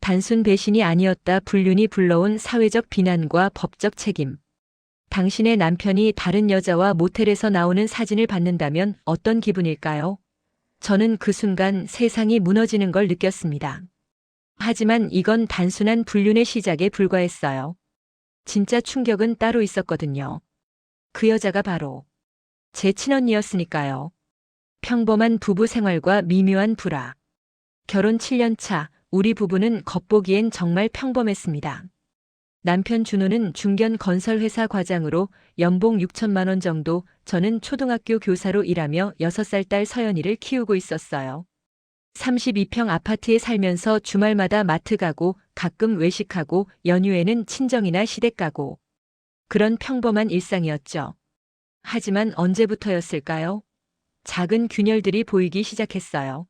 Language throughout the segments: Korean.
단순 배신이 아니었다. 불륜이 불러온 사회적 비난과 법적 책임. 당신의 남편이 다른 여자와 모텔에서 나오는 사진을 받는다면 어떤 기분일까요? 저는 그 순간 세상이 무너지는 걸 느꼈습니다. 하지만 이건 단순한 불륜의 시작에 불과했어요. 진짜 충격은 따로 있었거든요. 그 여자가 바로 제 친언니였으니까요. 평범한 부부 생활과 미묘한 불화. 결혼 7년 차, 우리 부부는 겉보기엔 정말 평범했습니다. 남편 준호는 중견 건설회사 과장으로 연봉 6천만 원 정도, 저는 초등학교 교사로 일하며 6살 딸 서연이를 키우고 있었어요. 32평 아파트에 살면서 주말마다 마트 가고 가끔 외식하고 연휴에는 친정이나 시댁 가고. 그런 평범한 일상이었죠. 하지만 언제부터였을까요? 작은 균열들이 보이기 시작했어요.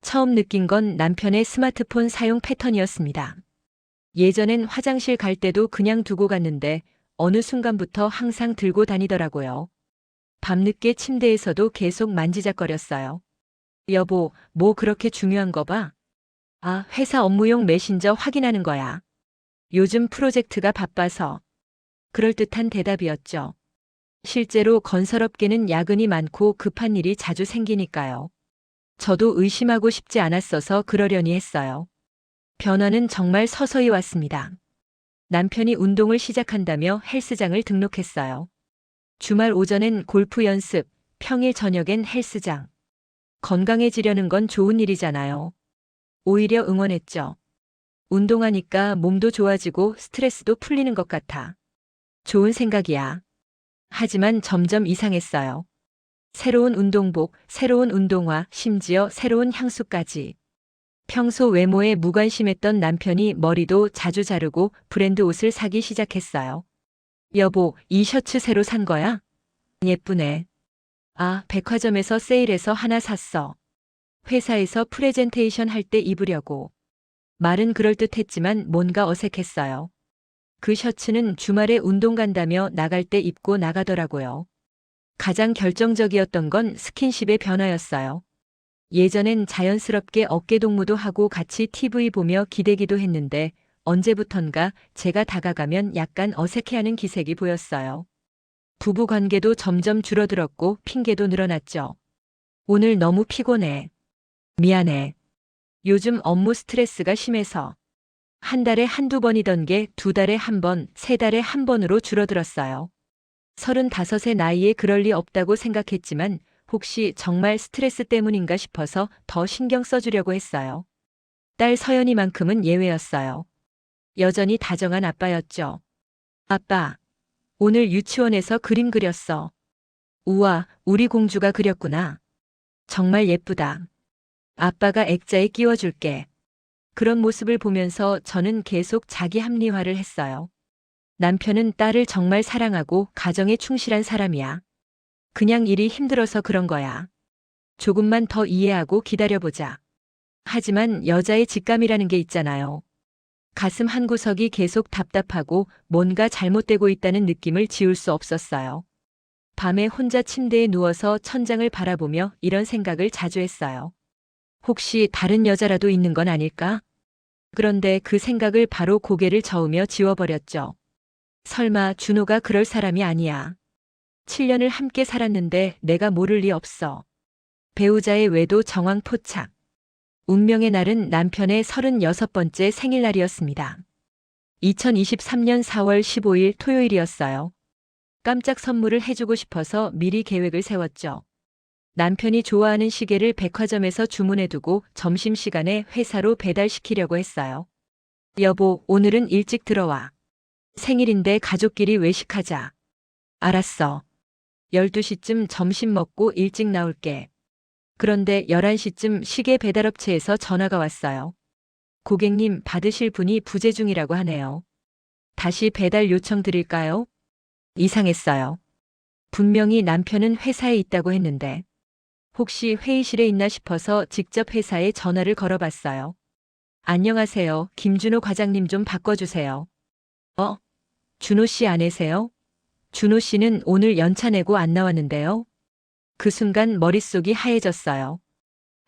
처음 느낀 건 남편의 스마트폰 사용 패턴이었습니다. 예전엔 화장실 갈 때도 그냥 두고 갔는데 어느 순간부터 항상 들고 다니더라고요. 밤늦게 침대에서도 계속 만지작거렸어요. 여보, 뭐 그렇게 중요한 거 봐? 아, 회사 업무용 메신저 확인하는 거야. 요즘 프로젝트가 바빠서. 그럴듯한 대답이었죠. 실제로 건설업계는 야근이 많고 급한 일이 자주 생기니까요. 저도 의심하고 싶지 않았어서 그러려니 했어요. 변화는 정말 서서히 왔습니다. 남편이 운동을 시작한다며 헬스장을 등록했어요. 주말 오전엔 골프 연습, 평일 저녁엔 헬스장. 건강해지려는 건 좋은 일이잖아요. 오히려 응원했죠. 운동하니까 몸도 좋아지고 스트레스도 풀리는 것 같아. 좋은 생각이야. 하지만 점점 이상했어요. 새로운 운동복, 새로운 운동화, 심지어 새로운 향수까지. 평소 외모에 무관심했던 남편이 머리도 자주 자르고 브랜드 옷을 사기 시작했어요. 여보, 이 셔츠 새로 산 거야? 예쁘네. 아, 백화점에서 세일해서 하나 샀어. 회사에서 프레젠테이션 할 때 입으려고. 말은 그럴듯했지만 뭔가 어색했어요. 그 셔츠는 주말에 운동 간다며 나갈 때 입고 나가더라고요. 가장 결정적이었던 건 스킨십의 변화였어요. 예전엔 자연스럽게 어깨동무도 하고 같이 TV 보며 기대기도 했는데 언제부턴가 제가 다가가면 약간 어색해하는 기색이 보였어요. 부부 관계도 점점 줄어들었고 핑계도 늘어났죠. 오늘 너무 피곤해. 미안해. 요즘 업무 스트레스가 심해서. 한 달에 한두 번이던 게 두 달에 한 번, 세 달에 한 번으로 줄어들었어요. 35의 나이에 그럴 리 없다고 생각했지만 혹시 정말 스트레스 때문인가 싶어서 더 신경 써주려고 했어요. 딸 서연이만큼은 예외였어요. 여전히 다정한 아빠였죠. 아빠, 오늘 유치원에서 그림 그렸어. 우와, 우리 공주가 그렸구나. 정말 예쁘다. 아빠가 액자에 끼워줄게. 그런 모습을 보면서 저는 계속 자기 합리화를 했어요. 남편은 딸을 정말 사랑하고 가정에 충실한 사람이야. 그냥 일이 힘들어서 그런 거야. 조금만 더 이해하고 기다려보자. 하지만 여자의 직감이라는 게 있잖아요. 가슴 한구석이 계속 답답하고 뭔가 잘못되고 있다는 느낌을 지울 수 없었어요. 밤에 혼자 침대에 누워서 천장을 바라보며 이런 생각을 자주 했어요. 혹시 다른 여자라도 있는 건 아닐까? 그런데 그 생각을 바로 고개를 저으며 지워버렸죠. 설마 준호가 그럴 사람이 아니야. 7년을 함께 살았는데 내가 모를 리 없어. 배우자의 외도 정황 포착. 운명의 날은 남편의 36번째 생일날이었습니다. 2023년 4월 15일 토요일이었어요. 깜짝 선물을 해주고 싶어서 미리 계획을 세웠죠. 남편이 좋아하는 시계를 백화점에서 주문해두고 점심시간에 회사로 배달시키려고 했어요. 여보, 오늘은 일찍 들어와. 생일인데 가족끼리 외식하자. 알았어. 12시쯤 점심 먹고 일찍 나올게. 그런데 11시쯤 시계 배달업체에서 전화가 왔어요. 고객님, 받으실 분이 부재 중이라고 하네요. 다시 배달 요청 드릴까요? 이상했어요. 분명히 남편은 회사에 있다고 했는데 혹시 회의실에 있나 싶어서 직접 회사에 전화를 걸어봤어요. 안녕하세요. 김준호 과장님 좀 바꿔주세요. 준호 씨 아내세요? 준호 씨는 오늘 연차 내고 안 나왔는데요. 그 순간 머릿속이 하얘졌어요.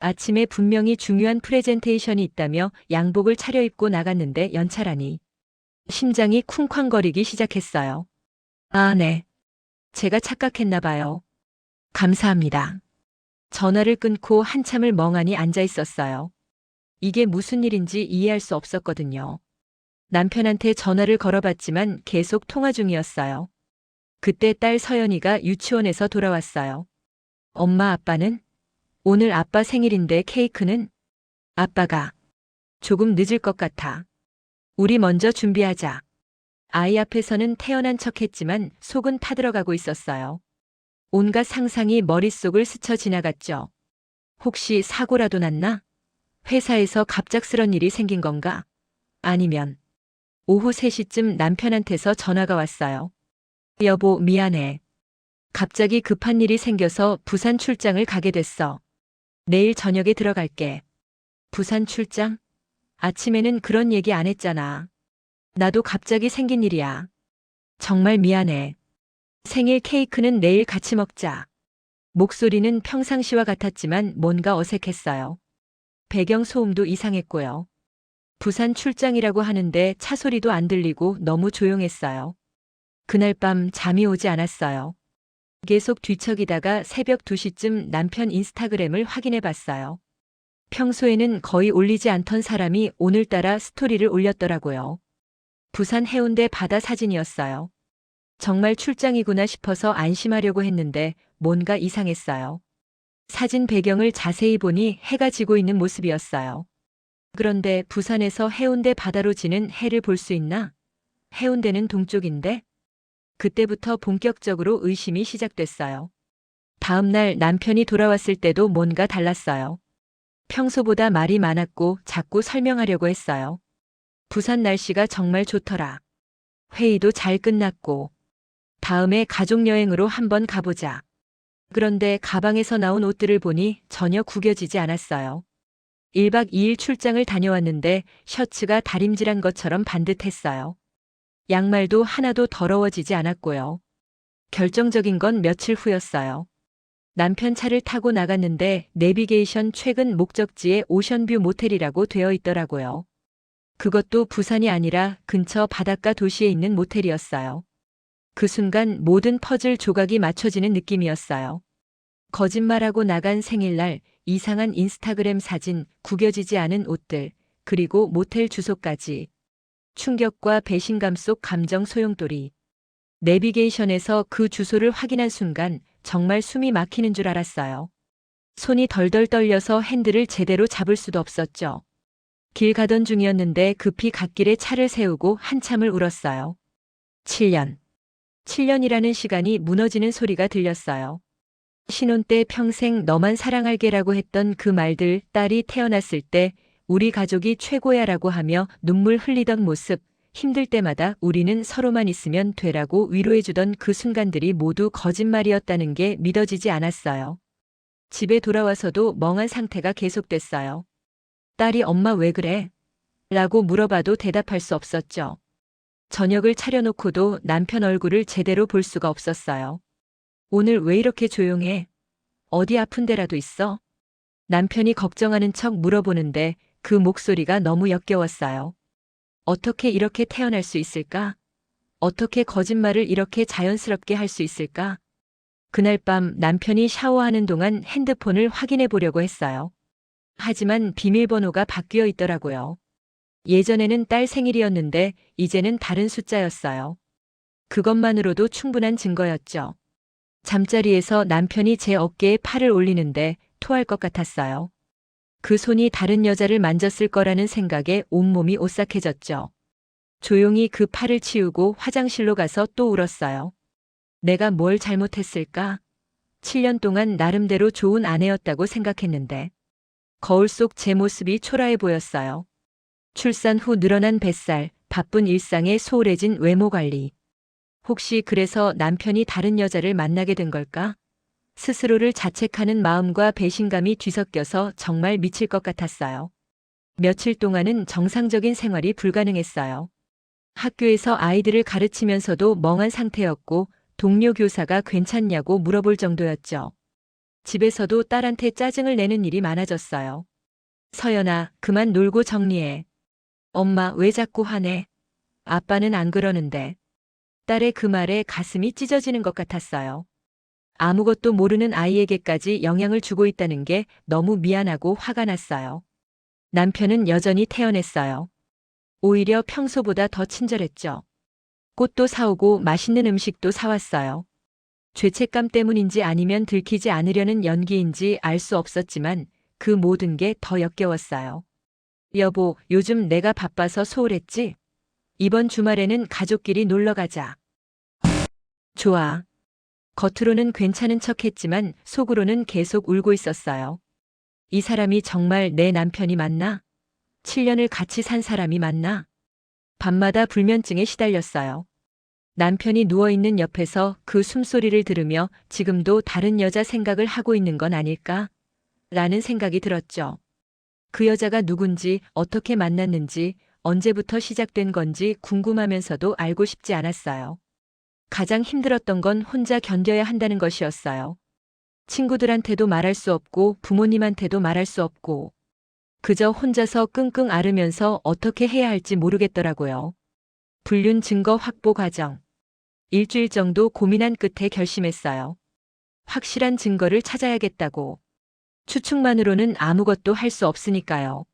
아침에 분명히 중요한 프레젠테이션이 있다며 양복을 차려입고 나갔는데 연차라니. 심장이 쿵쾅거리기 시작했어요. 아, 네. 제가 착각했나 봐요. 감사합니다. 전화를 끊고 한참을 멍하니 앉아 있었어요. 이게 무슨 일인지 이해할 수 없었거든요. 남편한테 전화를 걸어봤지만 계속 통화 중이었어요. 그때 딸 서연이가 유치원에서 돌아왔어요. 엄마 아빠는? 오늘 아빠 생일인데 케이크는? 아빠가 조금 늦을 것 같아. 우리 먼저 준비하자. 아이 앞에서는 태연한 척했지만 속은 타들어가고 있었어요. 온갖 상상이 머릿속을 스쳐 지나갔죠. 혹시 사고라도 났나? 회사에서 갑작스런 일이 생긴 건가? 아니면 오후 3시쯤 남편한테서 전화가 왔어요. 여보, 미안해. 갑자기 급한 일이 생겨서 부산 출장을 가게 됐어. 내일 저녁에 들어갈게. 부산 출장? 아침에는 그런 얘기 안 했잖아. 나도 갑자기 생긴 일이야. 정말 미안해. 생일 케이크는 내일 같이 먹자. 목소리는 평상시와 같았지만 뭔가 어색했어요. 배경 소음도 이상했고요. 부산 출장이라고 하는데 차 소리도 안 들리고 너무 조용했어요. 그날 밤 잠이 오지 않았어요. 계속 뒤척이다가 새벽 2시쯤 남편 인스타그램을 확인해 봤어요. 평소에는 거의 올리지 않던 사람이 오늘따라 스토리를 올렸더라고요. 부산 해운대 바다 사진이었어요. 정말 출장이구나 싶어서 안심하려고 했는데 뭔가 이상했어요. 사진 배경을 자세히 보니 해가 지고 있는 모습이었어요. 그런데 부산에서 해운대 바다로 지는 해를 볼 수 있나? 해운대는 동쪽인데? 그때부터 본격적으로 의심이 시작됐어요. 다음 날 남편이 돌아왔을 때도 뭔가 달랐어요. 평소보다 말이 많았고 자꾸 설명하려고 했어요. 부산 날씨가 정말 좋더라. 회의도 잘 끝났고 다음에 가족여행으로 한번 가보자. 그런데 가방에서 나온 옷들을 보니 전혀 구겨지지 않았어요. 1박 2일 출장을 다녀왔는데 셔츠가 다림질한 것처럼 반듯했어요. 양말도 하나도 더러워지지 않았고요. 결정적인 건 며칠 후였어요. 남편 차를 타고 나갔는데 내비게이션 최근 목적지에 오션뷰 모텔이라고 되어 있더라고요. 그것도 부산이 아니라 근처 바닷가 도시에 있는 모텔이었어요. 그 순간 모든 퍼즐 조각이 맞춰지는 느낌이었어요. 거짓말하고 나간 생일날, 이상한 인스타그램 사진, 구겨지지 않은 옷들, 그리고 모텔 주소까지. 충격과 배신감 속 감정 소용돌이. 내비게이션에서 그 주소를 확인한 순간 정말 숨이 막히는 줄 알았어요. 손이 덜덜 떨려서 핸들을 제대로 잡을 수도 없었죠. 길 가던 중이었는데 급히 갓길에 차를 세우고 한참을 울었어요. 7년. 7년이라는 시간이 무너지는 소리가 들렸어요. 신혼 때 평생 너만 사랑할게라고 했던 그 말들, 딸이 태어났을 때 우리 가족이 최고야라고 하며 눈물 흘리던 모습, 힘들 때마다 우리는 서로만 있으면 되라고 위로해주던 그 순간들이 모두 거짓말이었다는 게 믿어지지 않았어요. 집에 돌아와서도 멍한 상태가 계속됐어요. 딸이 엄마 왜 그래? 라고 물어봐도 대답할 수 없었죠. 저녁을 차려놓고도 남편 얼굴을 제대로 볼 수가 없었어요. 오늘 왜 이렇게 조용해? 어디 아픈 데라도 있어? 남편이 걱정하는 척 물어보는데 그 목소리가 너무 역겨웠어요. 어떻게 이렇게 태어날 수 있을까? 어떻게 거짓말을 이렇게 자연스럽게 할 수 있을까? 그날 밤 남편이 샤워하는 동안 핸드폰을 확인해 보려고 했어요. 하지만 비밀번호가 바뀌어 있더라고요. 예전에는 딸 생일이었는데 이제는 다른 숫자였어요. 그것만으로도 충분한 증거였죠. 잠자리에서 남편이 제 어깨에 팔을 올리는데 토할 것 같았어요. 그 손이 다른 여자를 만졌을 거라는 생각에 온몸이 오싹해졌죠. 조용히 그 팔을 치우고 화장실로 가서 또 울었어요. 내가 뭘 잘못했을까? 7년 동안 나름대로 좋은 아내였다고 생각했는데 거울 속 제 모습이 초라해 보였어요. 출산 후 늘어난 뱃살, 바쁜 일상에 소홀해진 외모 관리. 혹시 그래서 남편이 다른 여자를 만나게 된 걸까? 스스로를 자책하는 마음과 배신감이 뒤섞여서 정말 미칠 것 같았어요. 며칠 동안은 정상적인 생활이 불가능했어요. 학교에서 아이들을 가르치면서도 멍한 상태였고 동료 교사가 괜찮냐고 물어볼 정도였죠. 집에서도 딸한테 짜증을 내는 일이 많아졌어요. 서연아, 그만 놀고 정리해. 엄마, 왜 자꾸 화내? 아빠는 안 그러는데. 딸의 그 말에 가슴이 찢어지는 것 같았어요. 아무것도 모르는 아이에게까지 영향을 주고 있다는 게 너무 미안하고 화가 났어요. 남편은 여전히 태연했어요. 오히려 평소보다 더 친절했죠. 꽃도 사오고 맛있는 음식도 사왔어요. 죄책감 때문인지 아니면 들키지 않으려는 연기인지 알 수 없었지만 그 모든 게 더 역겨웠어요. 여보, 요즘 내가 바빠서 소홀했지? 이번 주말에는 가족끼리 놀러 가자. 좋아. 겉으로는 괜찮은 척 했지만 속으로는 계속 울고 있었어요. 이 사람이 정말 내 남편이 맞나? 7년을 같이 산 사람이 맞나? 밤마다 불면증에 시달렸어요. 남편이 누워있는 옆에서 그 숨소리를 들으며 지금도 다른 여자 생각을 하고 있는 건 아닐까? 라는 생각이 들었죠. 그 여자가 누군지, 어떻게 만났는지, 언제부터 시작된 건지 궁금하면서도 알고 싶지 않았어요. 가장 힘들었던 건 혼자 견뎌야 한다는 것이었어요. 친구들한테도 말할 수 없고 부모님한테도 말할 수 없고 그저 혼자서 끙끙 앓으면서 어떻게 해야 할지 모르겠더라고요. 불륜 증거 확보 과정. 일주일 정도 고민한 끝에 결심했어요. 확실한 증거를 찾아야겠다고. 추측만으로는 아무것도 할 수 없으니까요.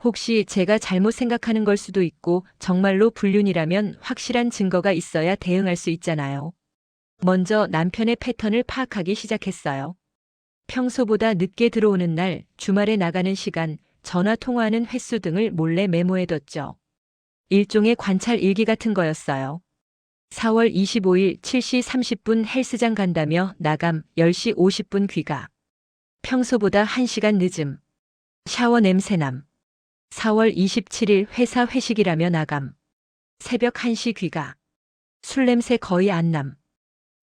혹시 제가 잘못 생각하는 걸 수도 있고 정말로 불륜이라면 확실한 증거가 있어야 대응할 수 있잖아요. 먼저 남편의 패턴을 파악하기 시작했어요. 평소보다 늦게 들어오는 날, 주말에 나가는 시간, 전화 통화하는 횟수 등을 몰래 메모해뒀죠. 일종의 관찰 일기 같은 거였어요. 4월 25일 7시 30분 헬스장 간다며 나감 10시 50분 귀가. 평소보다 1시간 늦음. 샤워 냄새남. 4월 27일 회사 회식이라며 나감. 새벽 1시 귀가. 술 냄새 거의 안 남.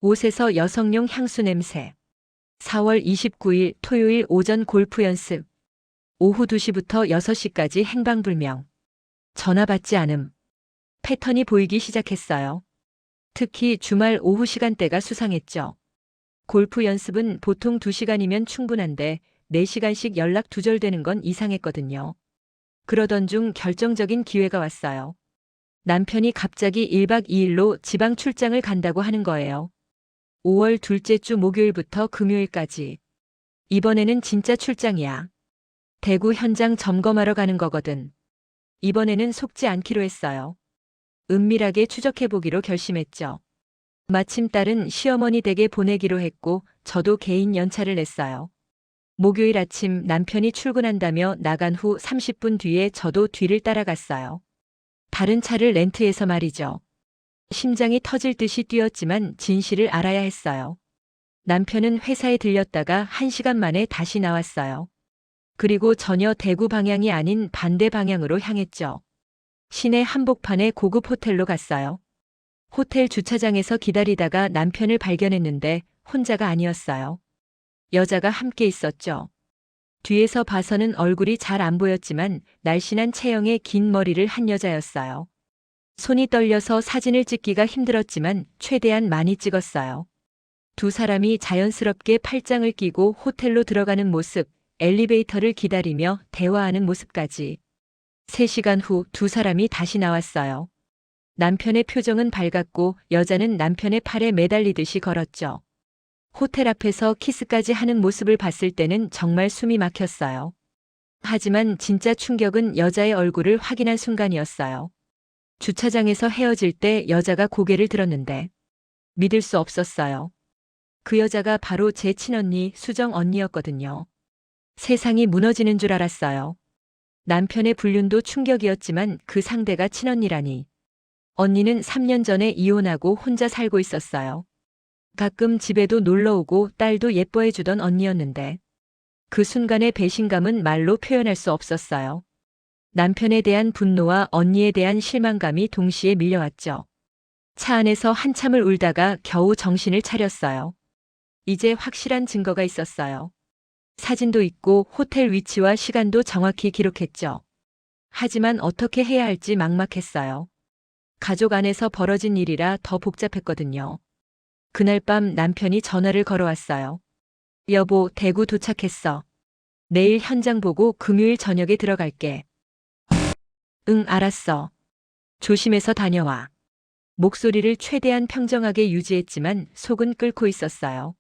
옷에서 여성용 향수 냄새. 4월 29일 토요일 오전 골프 연습. 오후 2시부터 6시까지 행방불명. 전화 받지 않음. 패턴이 보이기 시작했어요. 특히 주말 오후 시간대가 수상했죠. 골프 연습은 보통 2시간이면 충분한데 4시간씩 연락 두절되는 건 이상했거든요. 그러던 중 결정적인 기회가 왔어요. 남편이 갑자기 1박 2일로 지방 출장을 간다고 하는 거예요. 5월 둘째 주 목요일부터 금요일까지. 이번에는 진짜 출장이야. 대구 현장 점검하러 가는 거거든. 이번에는 속지 않기로 했어요. 은밀하게 추적해보기로 결심했죠. 마침 딸은 시어머니 댁에 보내기로 했고 저도 개인 연차를 냈어요. 목요일 아침 남편이 출근한다며 나간 후 30분 뒤에 저도 뒤를 따라갔어요. 다른 차를 렌트해서 말이죠. 심장이 터질 듯이 뛰었지만 진실을 알아야 했어요. 남편은 회사에 들렸다가 1시간 만에 다시 나왔어요. 그리고 전혀 대구 방향이 아닌 반대 방향으로 향했죠. 시내 한복판의 고급 호텔로 갔어요. 호텔 주차장에서 기다리다가 남편을 발견했는데 혼자가 아니었어요. 여자가 함께 있었죠. 뒤에서 봐서는 얼굴이 잘 안 보였지만 날씬한 체형의 긴 머리를 한 여자였어요. 손이 떨려서 사진을 찍기가 힘들었지만 최대한 많이 찍었어요. 두 사람이 자연스럽게 팔짱을 끼고 호텔로 들어가는 모습, 엘리베이터를 기다리며 대화하는 모습까지. 3시간 후 두 사람이 다시 나왔어요. 남편의 표정은 밝았고 여자는 남편의 팔에 매달리듯이 걸었죠. 호텔 앞에서 키스까지 하는 모습을 봤을 때는 정말 숨이 막혔어요. 하지만 진짜 충격은 여자의 얼굴을 확인한 순간이었어요. 주차장에서 헤어질 때 여자가 고개를 들었는데 믿을 수 없었어요. 그 여자가 바로 제 친언니 수정 언니였거든요. 세상이 무너지는 줄 알았어요. 남편의 불륜도 충격이었지만 그 상대가 친언니라니. 언니는 3년 전에 이혼하고 혼자 살고 있었어요. 가끔 집에도 놀러 오고 딸도 예뻐해주던 언니였는데 그 순간의 배신감은 말로 표현할 수 없었어요. 남편에 대한 분노와 언니에 대한 실망감이 동시에 밀려왔죠. 차 안에서 한참을 울다가 겨우 정신을 차렸어요. 이제 확실한 증거가 있었어요. 사진도 있고 호텔 위치와 시간도 정확히 기록했죠. 하지만 어떻게 해야 할지 막막했어요. 가족 안에서 벌어진 일이라 더 복잡했거든요. 그날 밤 남편이 전화를 걸어왔어요. 여보, 대구 도착했어. 내일 현장 보고 금요일 저녁에 들어갈게. 응, 알았어. 조심해서 다녀와. 목소리를 최대한 평정하게 유지했지만 속은 끓고 있었어요.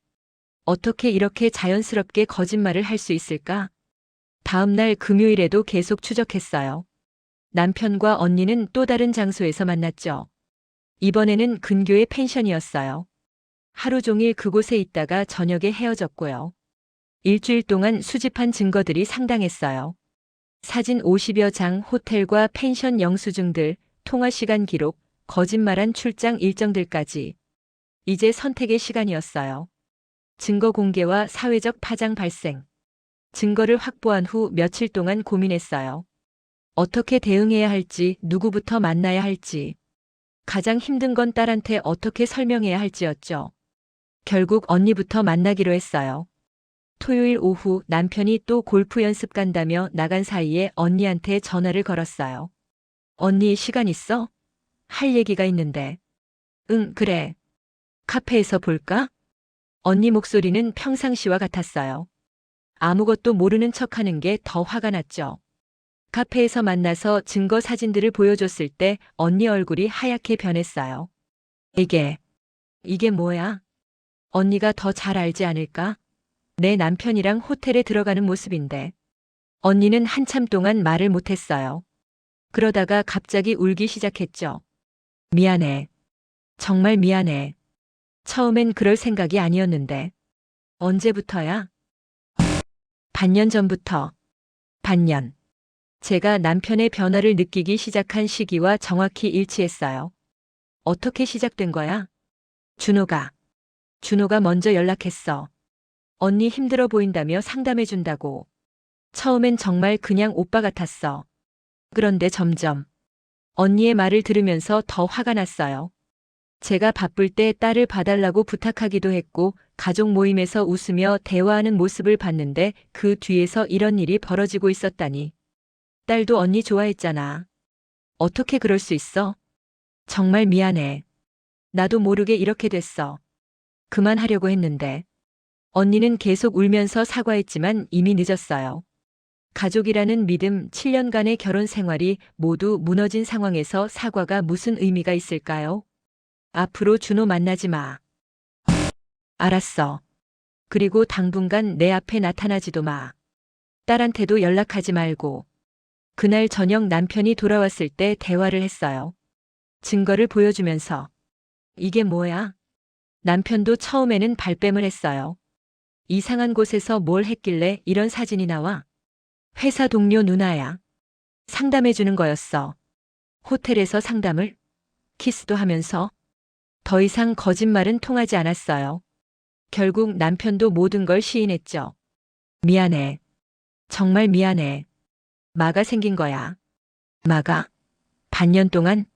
어떻게 이렇게 자연스럽게 거짓말을 할 수 있을까? 다음 날 금요일에도 계속 추적했어요. 남편과 언니는 또 다른 장소에서 만났죠. 이번에는 근교의 펜션이었어요. 하루 종일 그곳에 있다가 저녁에 헤어졌고요. 일주일 동안 수집한 증거들이 상당했어요. 사진 50여 장, 호텔과 펜션 영수증들, 통화 시간 기록, 거짓말한 출장 일정들까지. 이제 선택의 시간이었어요. 증거 공개와 사회적 파장 발생. 증거를 확보한 후 며칠 동안 고민했어요. 어떻게 대응해야 할지, 누구부터 만나야 할지. 가장 힘든 건 딸한테 어떻게 설명해야 할지였죠. 결국 언니부터 만나기로 했어요. 토요일 오후 남편이 또 골프 연습 간다며 나간 사이에 언니한테 전화를 걸었어요. 언니 시간 있어? 할 얘기가 있는데. 응, 그래. 카페에서 볼까? 언니 목소리는 평상시와 같았어요. 아무것도 모르는 척하는 게 더 화가 났죠. 카페에서 만나서 증거 사진들을 보여줬을 때 언니 얼굴이 하얗게 변했어요. 이게 뭐야? 언니가 더 잘 알지 않을까? 내 남편이랑 호텔에 들어가는 모습인데. 언니는 한참 동안 말을 못했어요. 그러다가 갑자기 울기 시작했죠. 미안해. 정말 미안해. 처음엔 그럴 생각이 아니었는데. 언제부터야? 반년 전부터. 반년. 제가 남편의 변화를 느끼기 시작한 시기와 정확히 일치했어요. 어떻게 시작된 거야? 준호가 먼저 연락했어. 언니 힘들어 보인다며 상담해준다고. 처음엔 정말 그냥 오빠 같았어. 그런데 점점 언니의 말을 들으면서 더 화가 났어요. 제가 바쁠 때 딸을 봐달라고 부탁하기도 했고 가족 모임에서 웃으며 대화하는 모습을 봤는데 그 뒤에서 이런 일이 벌어지고 있었다니. 딸도 언니 좋아했잖아. 어떻게 그럴 수 있어? 정말 미안해. 나도 모르게 이렇게 됐어. 그만하려고 했는데. 언니는 계속 울면서 사과했지만 이미 늦었어요. 가족이라는 믿음, 7년간의 결혼 생활이 모두 무너진 상황에서 사과가 무슨 의미가 있을까요? 앞으로 준호 만나지 마. 알았어. 그리고 당분간 내 앞에 나타나지도 마. 딸한테도 연락하지 말고. 그날 저녁 남편이 돌아왔을 때 대화를 했어요. 증거를 보여주면서. 이게 뭐야? 남편도 처음에는 발뺌을 했어요. 이상한 곳에서 뭘 했길래 이런 사진이 나와? 회사 동료 누나야. 상담해주는 거였어. 호텔에서 상담을? 키스도 하면서? 더 이상 거짓말은 통하지 않았어요. 결국 남편도 모든 걸 시인했죠. 미안해. 정말 미안해. 마가 생긴 거야. 마가? 반년 동안?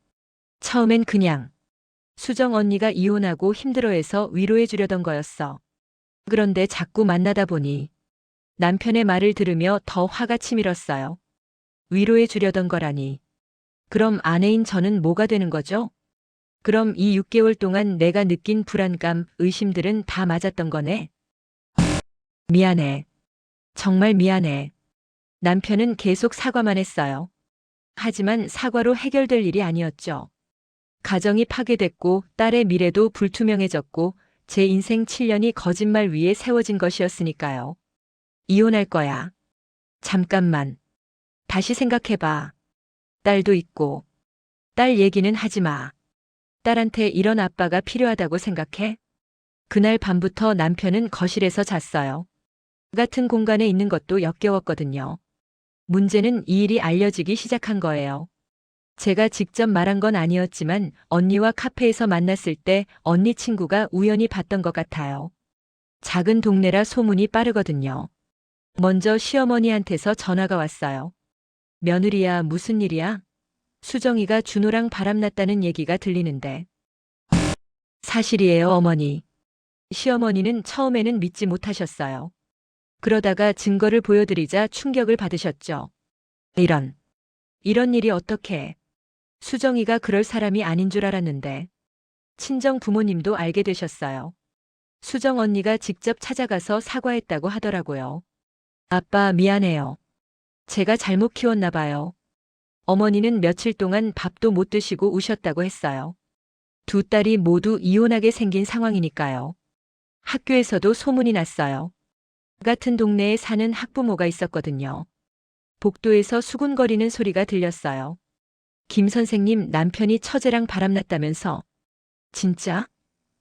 처음엔 그냥 수정 언니가 이혼하고 힘들어해서 위로해 주려던 거였어. 그런데 자꾸 만나다 보니 남편의 말을 들으며 더 화가 치밀었어요. 위로해 주려던 거라니. 그럼 아내인 저는 뭐가 되는 거죠? 그럼 이 6개월 동안 내가 느낀 불안감, 의심들은 다 맞았던 거네? 미안해. 정말 미안해. 남편은 계속 사과만 했어요. 하지만 사과로 해결될 일이 아니었죠. 가정이 파괴됐고 딸의 미래도 불투명해졌고 제 인생 7년이 거짓말 위에 세워진 것이었으니까요. 이혼할 거야. 잠깐만. 다시 생각해봐. 딸도 있고. 딸 얘기는 하지 마. 딸한테 이런 아빠가 필요하다고 생각해? 그날 밤부터 남편은 거실에서 잤어요. 같은 공간에 있는 것도 역겨웠거든요. 문제는 이 일이 알려지기 시작한 거예요. 제가 직접 말한 건 아니었지만 언니와 카페에서 만났을 때 언니 친구가 우연히 봤던 것 같아요. 작은 동네라 소문이 빠르거든요. 먼저 시어머니한테서 전화가 왔어요. 며느리야, 무슨 일이야? 수정이가 준호랑 바람났다는 얘기가 들리는데. 사실이에요, 어머니. 시어머니는 처음에는 믿지 못하셨어요. 그러다가 증거를 보여드리자 충격을 받으셨죠. 이런 일이 어떻게. 수정이가 그럴 사람이 아닌 줄 알았는데. 친정 부모님도 알게 되셨어요. 수정 언니가 직접 찾아가서 사과했다고 하더라고요. 아빠 미안해요. 제가 잘못 키웠나 봐요. 어머니는 며칠 동안 밥도 못 드시고 우셨다고 했어요. 두 딸이 모두 이혼하게 생긴 상황이니까요. 학교에서도 소문이 났어요. 같은 동네에 사는 학부모가 있었거든요. 복도에서 수군거리는 소리가 들렸어요. 김 선생님 남편이 처제랑 바람났다면서. 진짜?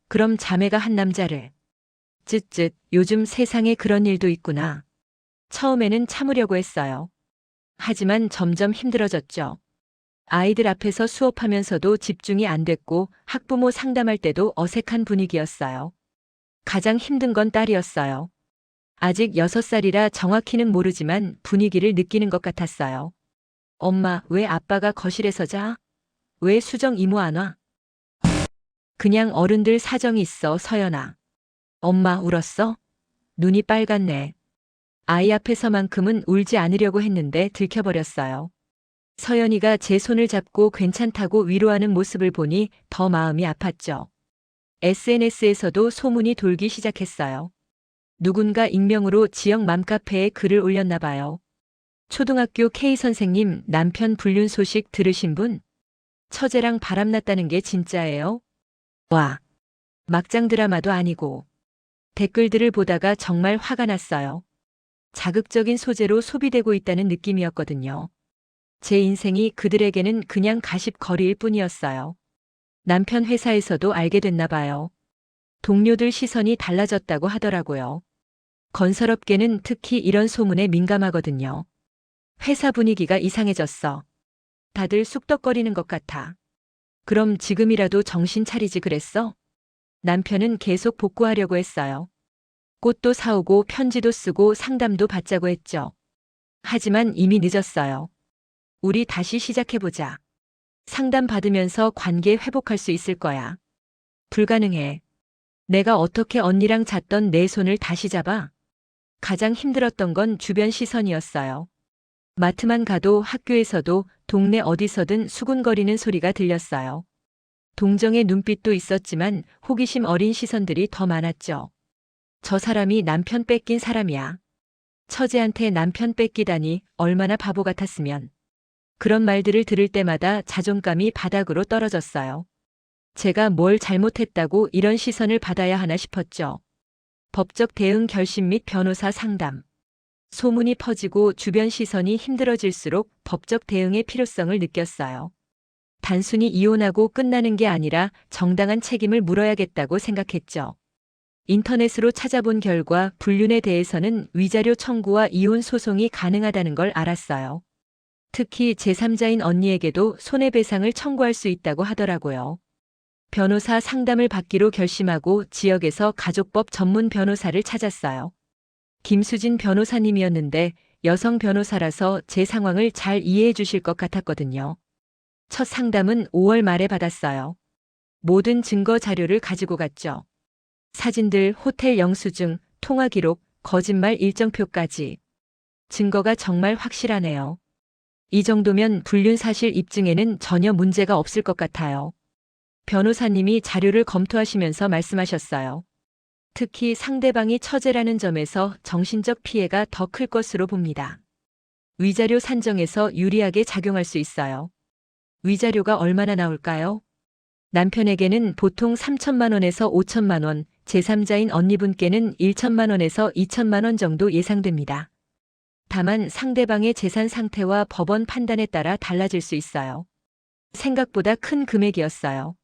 그럼 자매가 한 남자를. 쯧쯧, 요즘 세상에 그런 일도 있구나. 처음에는 참으려고 했어요. 하지만 점점 힘들어졌죠. 아이들 앞에서 수업하면서도 집중이 안 됐고 학부모 상담할 때도 어색한 분위기였어요. 가장 힘든 건 딸이었어요. 아직 6살이라 정확히는 모르지만 분위기를 느끼는 것 같았어요. 엄마, 왜 아빠가 거실에서 자? 왜 수정 이모 안 와? 그냥 어른들 사정이 있어, 서연아. 엄마 울었어? 눈이 빨갛네. 아이 앞에서만큼은 울지 않으려고 했는데 들켜버렸어요. 서연이가 제 손을 잡고 괜찮다고 위로하는 모습을 보니 더 마음이 아팠죠. SNS에서도 소문이 돌기 시작했어요. 누군가 익명으로 지역 맘카페에 글을 올렸나 봐요. 초등학교 K 선생님 남편 불륜 소식 들으신 분? 처제랑 바람났다는 게 진짜예요? 와, 막장 드라마도 아니고. 댓글들을 보다가 정말 화가 났어요. 자극적인 소재로 소비되고 있다는 느낌이었거든요. 제 인생이 그들에게는 그냥 가십거리일 뿐이었어요. 남편 회사에서도 알게 됐나 봐요. 동료들 시선이 달라졌다고 하더라고요. 건설업계는 특히 이런 소문에 민감하거든요. 회사 분위기가 이상해졌어. 다들 쑥덕거리는 것 같아. 그럼 지금이라도 정신 차리지 그랬어? 남편은 계속 복구하려고 했어요. 꽃도 사오고 편지도 쓰고 상담도 받자고 했죠. 하지만 이미 늦었어요. 우리 다시 시작해보자. 상담 받으면서 관계 회복할 수 있을 거야. 불가능해. 내가 어떻게 언니랑 잤던 내 손을 다시 잡아? 가장 힘들었던 건 주변 시선이었어요. 마트만 가도 학교에서도 동네 어디서든 수군거리는 소리가 들렸어요. 동정의 눈빛도 있었지만 호기심 어린 시선들이 더 많았죠. 저 사람이 남편 뺏긴 사람이야. 처제한테 남편 뺏기다니 얼마나 바보 같았으면. 그런 말들을 들을 때마다 자존감이 바닥으로 떨어졌어요. 제가 뭘 잘못했다고 이런 시선을 받아야 하나 싶었죠. 법적 대응 결심 및 변호사 상담. 소문이 퍼지고 주변 시선이 힘들어질수록 법적 대응의 필요성을 느꼈어요. 단순히 이혼하고 끝나는 게 아니라 정당한 책임을 물어야겠다고 생각했죠. 인터넷으로 찾아본 결과 불륜에 대해서는 위자료 청구와 이혼 소송이 가능하다는 걸 알았어요. 특히 제3자인 언니에게도 손해배상을 청구할 수 있다고 하더라고요. 변호사 상담을 받기로 결심하고 지역에서 가족법 전문 변호사를 찾았어요. 김수진 변호사님이었는데 여성 변호사라서 제 상황을 잘 이해해 주실 것 같았거든요. 첫 상담은 5월 말에 받았어요. 모든 증거 자료를 가지고 갔죠. 사진들, 호텔 영수증, 통화 기록, 거짓말 일정표까지. 증거가 정말 확실하네요. 이 정도면 불륜 사실 입증에는 전혀 문제가 없을 것 같아요. 변호사님이 자료를 검토하시면서 말씀하셨어요. 특히 상대방이 처제라는 점에서 정신적 피해가 더 클 것으로 봅니다. 위자료 산정에서 유리하게 작용할 수 있어요. 위자료가 얼마나 나올까요? 남편에게는 보통 3천만 원에서 5천만 원, 제3자인 언니분께는 1천만 원에서 2천만 원 정도 예상됩니다. 다만 상대방의 재산 상태와 법원 판단에 따라 달라질 수 있어요. 생각보다 큰 금액이었어요.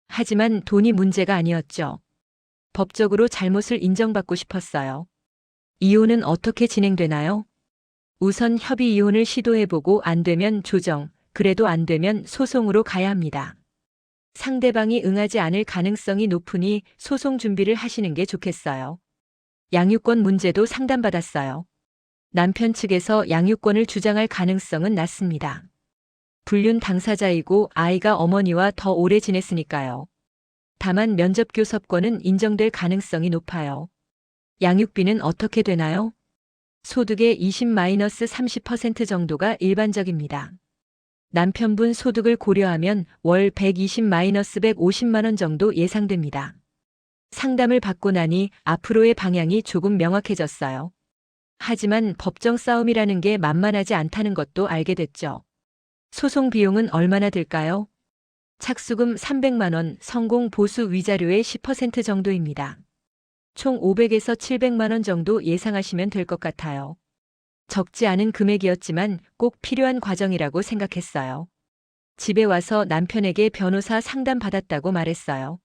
하지만 돈이 문제가 아니었죠. 법적으로 잘못을 인정받고 싶었어요. 이혼은 어떻게 진행되나요? 우선 협의 이혼을 시도해보고 안 되면 조정, 그래도 안 되면 소송으로 가야 합니다. 상대방이 응하지 않을 가능성이 높으니 소송 준비를 하시는 게 좋겠어요. 양육권 문제도 상담받았어요. 남편 측에서 양육권을 주장할 가능성은 낮습니다. 불륜 당사자이고 아이가 어머니와 더 오래 지냈으니까요. 다만 면접교섭권은 인정될 가능성이 높아요. 양육비는 어떻게 되나요? 소득의 20-30% 정도가 일반적입니다. 남편분 소득을 고려하면 월 120-150만 원 정도 예상됩니다. 상담을 받고 나니 앞으로의 방향이 조금 명확해졌어요. 하지만 법정 싸움이라는 게 만만하지 않다는 것도 알게 됐죠. 소송 비용은 얼마나 들까요? 착수금 300만 원, 성공 보수 위자료의 10% 정도입니다. 총 500에서 700만 원 정도 예상하시면 될 것 같아요. 적지 않은 금액이었지만 꼭 필요한 과정이라고 생각했어요. 집에 와서 남편에게 변호사 상담 받았다고 말했어요.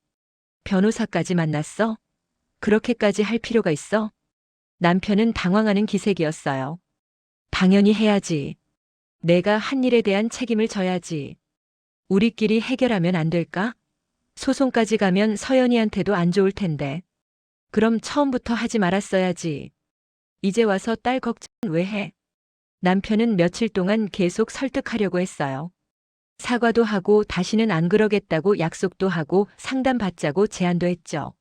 변호사까지 만났어? 그렇게까지 할 필요가 있어? 남편은 당황하는 기색이었어요. 당연히 해야지. 내가 한 일에 대한 책임을 져야지. 우리끼리 해결하면 안 될까? 소송까지 가면 서연이한테도 안 좋을 텐데. 그럼 처음부터 하지 말았어야지. 이제 와서 딸 걱정 왜 해? 남편은 며칠 동안 계속 설득하려고 했어요. 사과도 하고 다시는 안 그러겠다고 약속도 하고 상담받자고 제안도 했죠.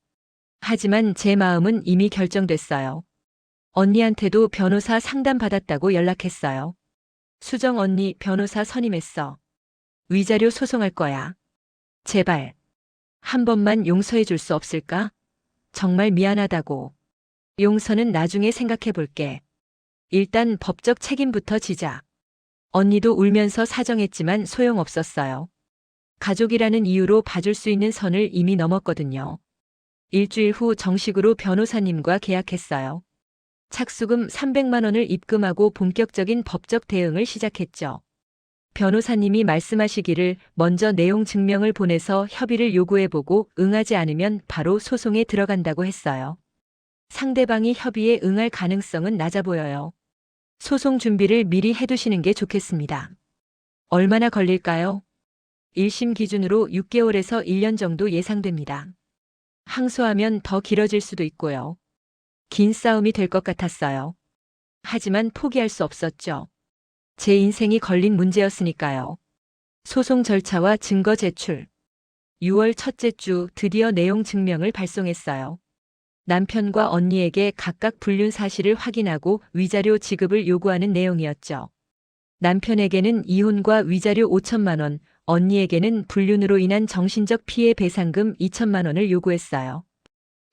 하지만 제 마음은 이미 결정됐어요. 언니한테도 변호사 상담받았다고 연락했어요. 수정 언니 변호사 선임했어. 위자료 소송할 거야. 제발. 한 번만 용서해 줄 수 없을까? 정말 미안하다고. 용서는 나중에 생각해 볼게. 일단 법적 책임부터 지자. 언니도 울면서 사정했지만 소용없었어요. 가족이라는 이유로 봐줄 수 있는 선을 이미 넘었거든요. 일주일 후 정식으로 변호사님과 계약했어요. 착수금 300만 원을 입금하고 본격적인 법적 대응을 시작했죠. 변호사님이 말씀하시기를 먼저 내용 증명을 보내서 협의를 요구해보고 응하지 않으면 바로 소송에 들어간다고 했어요. 상대방이 협의에 응할 가능성은 낮아 보여요. 소송 준비를 미리 해두시는 게 좋겠습니다. 얼마나 걸릴까요? 1심 기준으로 6개월에서 1년 정도 예상됩니다. 항소하면 더 길어질 수도 있고요. 긴 싸움이 될 것 같았어요. 하지만 포기할 수 없었죠. 제 인생이 걸린 문제였으니까요. 소송 절차와 증거 제출. 6월 첫째 주 드디어 내용 증명을 발송했어요. 남편과 언니에게 각각 불륜 사실을 확인하고 위자료 지급을 요구하는 내용이었죠. 남편에게는 이혼과 위자료 5천만 원, 언니에게는 불륜으로 인한 정신적 피해 배상금 2천만 원을 요구했어요.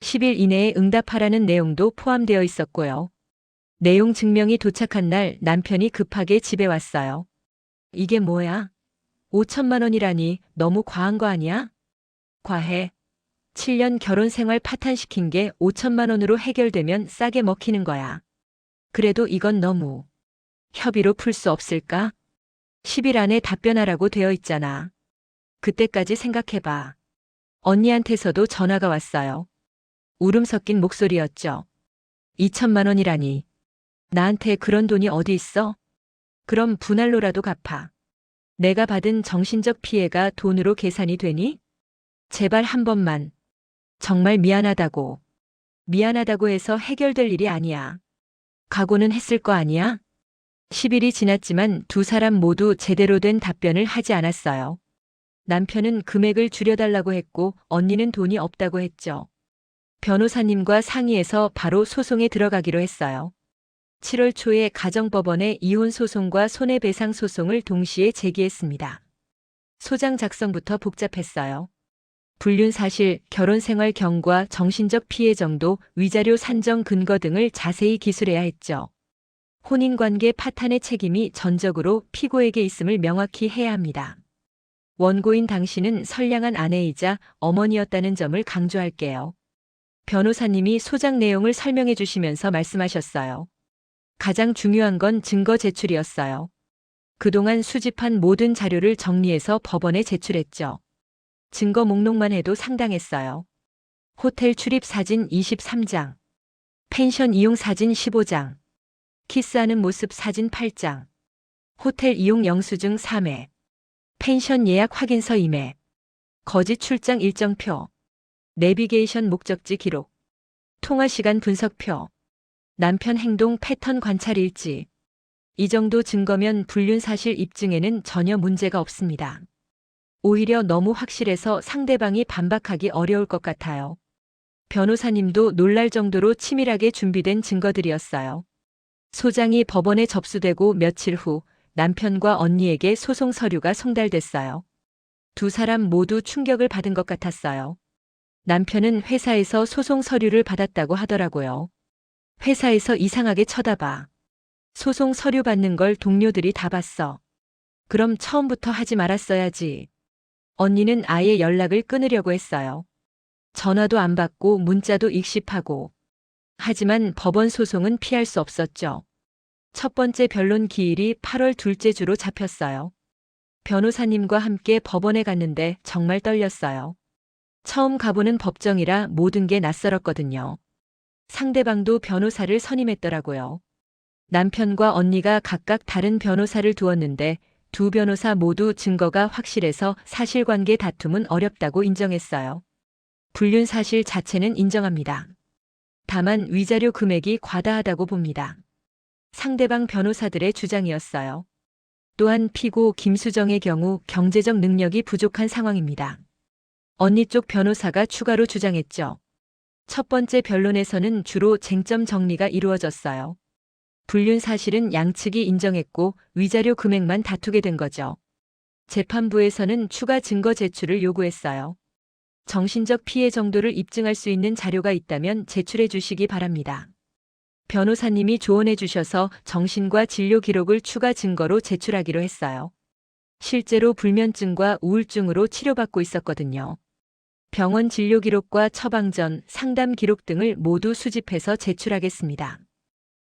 10일 이내에 응답하라는 내용도 포함되어 있었고요. 내용 증명이 도착한 날 남편이 급하게 집에 왔어요. 이게 뭐야? 5천만 원이라니 너무 과한 거 아니야? 과해. 7년 결혼 생활 파탄시킨 게 5천만 원으로 해결되면 싸게 먹히는 거야. 그래도 이건 너무. 협의로 풀 수 없을까? 10일 안에 답변하라고 되어 있잖아. 그때까지 생각해봐. 언니한테서도 전화가 왔어요. 울음 섞인 목소리였죠. 2천만 원이라니. 나한테 그런 돈이 어디 있어? 그럼 분할로라도 갚아. 내가 받은 정신적 피해가 돈으로 계산이 되니? 제발 한 번만. 정말 미안하다고. 미안하다고 해서 해결될 일이 아니야. 각오는 했을 거 아니야? 10일이 지났지만 두 사람 모두 제대로 된 답변을 하지 않았어요. 남편은 금액을 줄여달라고 했고 언니는 돈이 없다고 했죠. 변호사님과 상의해서 바로 소송에 들어가기로 했어요. 7월 초에 가정법원에 이혼 소송과 손해배상 소송을 동시에 제기했습니다. 소장 작성부터 복잡했어요. 불륜 사실, 결혼 생활 경과, 정신적 피해 정도, 위자료 산정 근거 등을 자세히 기술해야 했죠. 혼인관계 파탄의 책임이 전적으로 피고에게 있음을 명확히 해야 합니다. 원고인 당신은 선량한 아내이자 어머니였다는 점을 강조할게요. 변호사님이 소장 내용을 설명해 주시면서 말씀하셨어요. 가장 중요한 건 증거 제출이었어요. 그동안 수집한 모든 자료를 정리해서 법원에 제출했죠. 증거 목록만 해도 상당했어요. 호텔 출입 사진 23장, 펜션 이용 사진 15장, 키스하는 모습 사진 8장, 호텔 이용 영수증 3회, 펜션 예약 확인서 2매, 거짓 출장 일정표, 내비게이션 목적지 기록, 통화 시간 분석표, 남편 행동 패턴 관찰 일지. 이 정도 증거면 불륜 사실 입증에는 전혀 문제가 없습니다. 오히려 너무 확실해서 상대방이 반박하기 어려울 것 같아요. 변호사님도 놀랄 정도로 치밀하게 준비된 증거들이었어요. 소장이 법원에 접수되고 며칠 후 남편과 언니에게 소송 서류가 송달됐어요. 두 사람 모두 충격을 받은 것 같았어요. 남편은 회사에서 소송 서류를 받았다고 하더라고요. 회사에서 이상하게 쳐다봐. 소송 서류 받는 걸 동료들이 다 봤어. 그럼 처음부터 하지 말았어야지. 언니는 아예 연락을 끊으려고 했어요. 전화도 안 받고 문자도 익십하고. 하지만 법원 소송은 피할 수 없었죠. 첫 번째 변론 기일이 8월 둘째 주로 잡혔어요. 변호사님과 함께 법원에 갔는데 정말 떨렸어요. 처음 가보는 법정이라 모든 게 낯설었거든요. 상대방도 변호사를 선임했더라고요. 남편과 언니가 각각 다른 변호사를 두었는데 두 변호사 모두 증거가 확실해서 사실관계 다툼은 어렵다고 인정했어요. 불륜 사실 자체는 인정합니다. 다만 위자료 금액이 과다하다고 봅니다. 상대방 변호사들의 주장이었어요. 또한 피고 김수정의 경우 경제적 능력이 부족한 상황입니다. 언니 쪽 변호사가 추가로 주장했죠. 첫 번째 변론에서는 주로 쟁점 정리가 이루어졌어요. 불륜 사실은 양측이 인정했고 위자료 금액만 다투게 된 거죠. 재판부에서는 추가 증거 제출을 요구했어요. 정신적 피해 정도를 입증할 수 있는 자료가 있다면 제출해 주시기 바랍니다. 변호사님이 조언해 주셔서 정신과 진료 기록을 추가 증거로 제출하기로 했어요. 실제로 불면증과 우울증으로 치료받고 있었거든요. 병원 진료 기록과 처방 전 상담 기록 등을 모두 수집해서 제출하겠습니다.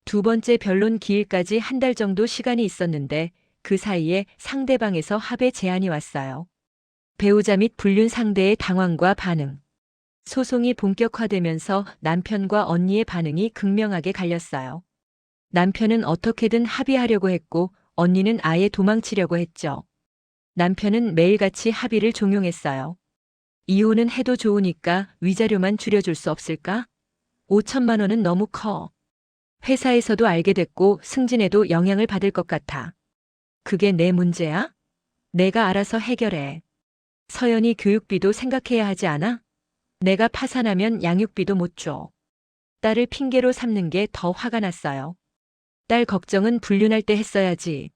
두 번째 변론 기일까지 한 달 정도 시간이 있었는데 그 사이에 상대방에서 합의 제안이 왔어요. 배우자 및 불륜 상대의 당황과 반응. 소송이 본격화되면서 남편과 언니의 반응이 극명하게 갈렸어요. 남편은 어떻게든 합의하려고 했고 언니는 아예 도망치려고 했죠. 남편은 매일같이 합의를 종용했어요. 이혼은 해도 좋으니까 위자료만 줄여줄 수 없을까? 5천만 원은 너무 커. 회사에서도 알게 됐고 승진에도 영향을 받을 것 같아. 그게 내 문제야? 내가 알아서 해결해. 서연이 교육비도 생각해야 하지 않아? 내가 파산하면 양육비도 못 줘. 딸을 핑계로 삼는 게 더 화가 났어요. 딸 걱정은 불륜할 때 했어야지.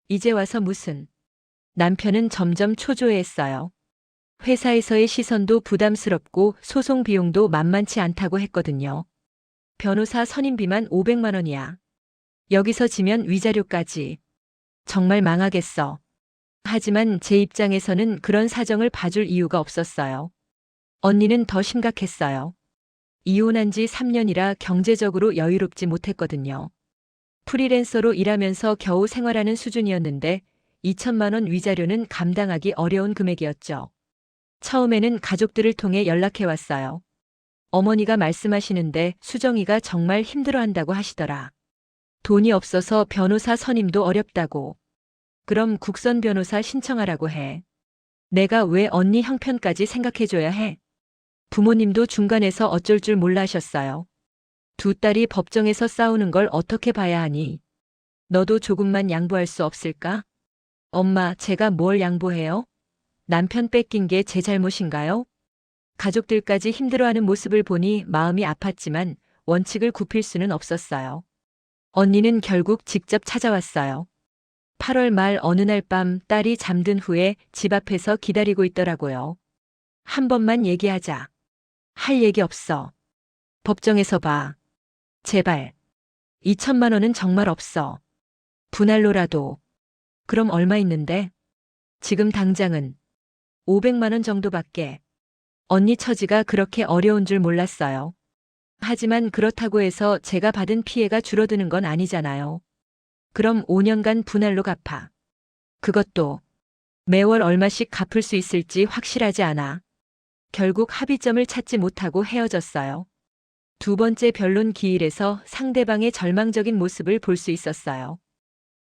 이제 와서 무슨. 남편은 점점 초조해했어요. 회사에서의 시선도 부담스럽고 소송 비용도 만만치 않다고 했거든요. 변호사 선임비만 500만 원이야. 여기서 지면 위자료까지. 정말 망하겠어. 하지만 제 입장에서는 그런 사정을 봐줄 이유가 없었어요. 언니는 더 심각했어요. 이혼한 지 3년이라 경제적으로 여유롭지 못했거든요. 프리랜서로 일하면서 겨우 생활하는 수준이었는데 2천만 원 위자료는 감당하기 어려운 금액이었죠. 처음에는 가족들을 통해 연락해 왔어요. 어머니가 말씀하시는데 수정이가 정말 힘들어한다고 하시더라. 돈이 없어서 변호사 선임도 어렵다고. 그럼 국선 변호사 신청하라고 해. 내가 왜 언니 형편까지 생각해줘야 해? 부모님도 중간에서 어쩔 줄 몰라 하셨어요. 두 딸이 법정에서 싸우는 걸 어떻게 봐야 하니? 너도 조금만 양보할 수 없을까? 엄마, 제가 뭘 양보해요? 남편 뺏긴 게 제 잘못인가요? 가족들까지 힘들어하는 모습을 보니 마음이 아팠지만 원칙을 굽힐 수는 없었어요. 언니는 결국 직접 찾아왔어요. 8월 말 어느 날 밤 딸이 잠든 후에 집 앞에서 기다리고 있더라고요. 한 번만 얘기하자. 할 얘기 없어. 법정에서 봐. 제발. 2천만 원은 정말 없어. 분할로라도. 그럼 얼마 있는데? 지금 당장은 500만 원 정도밖에. 언니 처지가 그렇게 어려운 줄 몰랐어요. 하지만 그렇다고 해서 제가 받은 피해가 줄어드는 건 아니잖아요. 그럼 5년간 분할로 갚아. 그것도 매월 얼마씩 갚을 수 있을지 확실하지 않아. 결국 합의점을 찾지 못하고 헤어졌어요. 두 번째 변론 기일에서 상대방의 절망적인 모습을 볼 수 있었어요.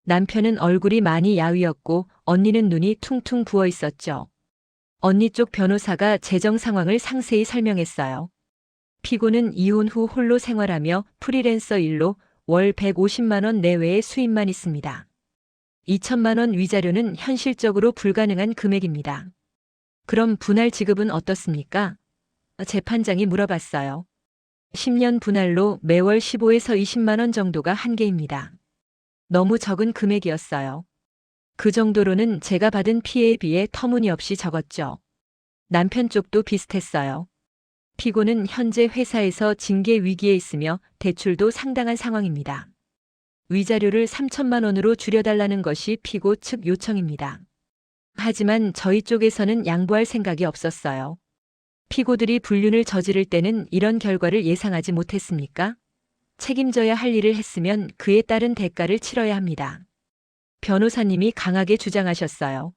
남편은 얼굴이 많이 야위었고 언니는 눈이 퉁퉁 부어 있었죠. 언니 쪽 변호사가 재정 상황을 상세히 설명했어요. 피고는 이혼 후 홀로 생활하며 프리랜서 일로 월 150만 원 내외의 수입만 있습니다. 2천만 원 위자료는 현실적으로 불가능한 금액입니다. 그럼 분할 지급은 어떻습니까? 재판장이 물어봤어요. 10년 분할로 매월 15에서 20만 원 정도가 한계입니다. 너무 적은 금액이었어요. 그 정도로는 제가 받은 피해에 비해 터무니없이 적었죠. 남편 쪽도 비슷했어요. 피고는 현재 회사에서 징계 위기에 있으며 대출도 상당한 상황입니다. 위자료를 3천만 원으로 줄여달라는 것이 피고 측 요청입니다. 하지만 저희 쪽에서는 양보할 생각이 없었어요. 피고들이 불륜을 저지를 때는 이런 결과를 예상하지 못했습니까? 책임져야 할 일을 했으면 그에 따른 대가를 치러야 합니다. 변호사님이 강하게 주장하셨어요.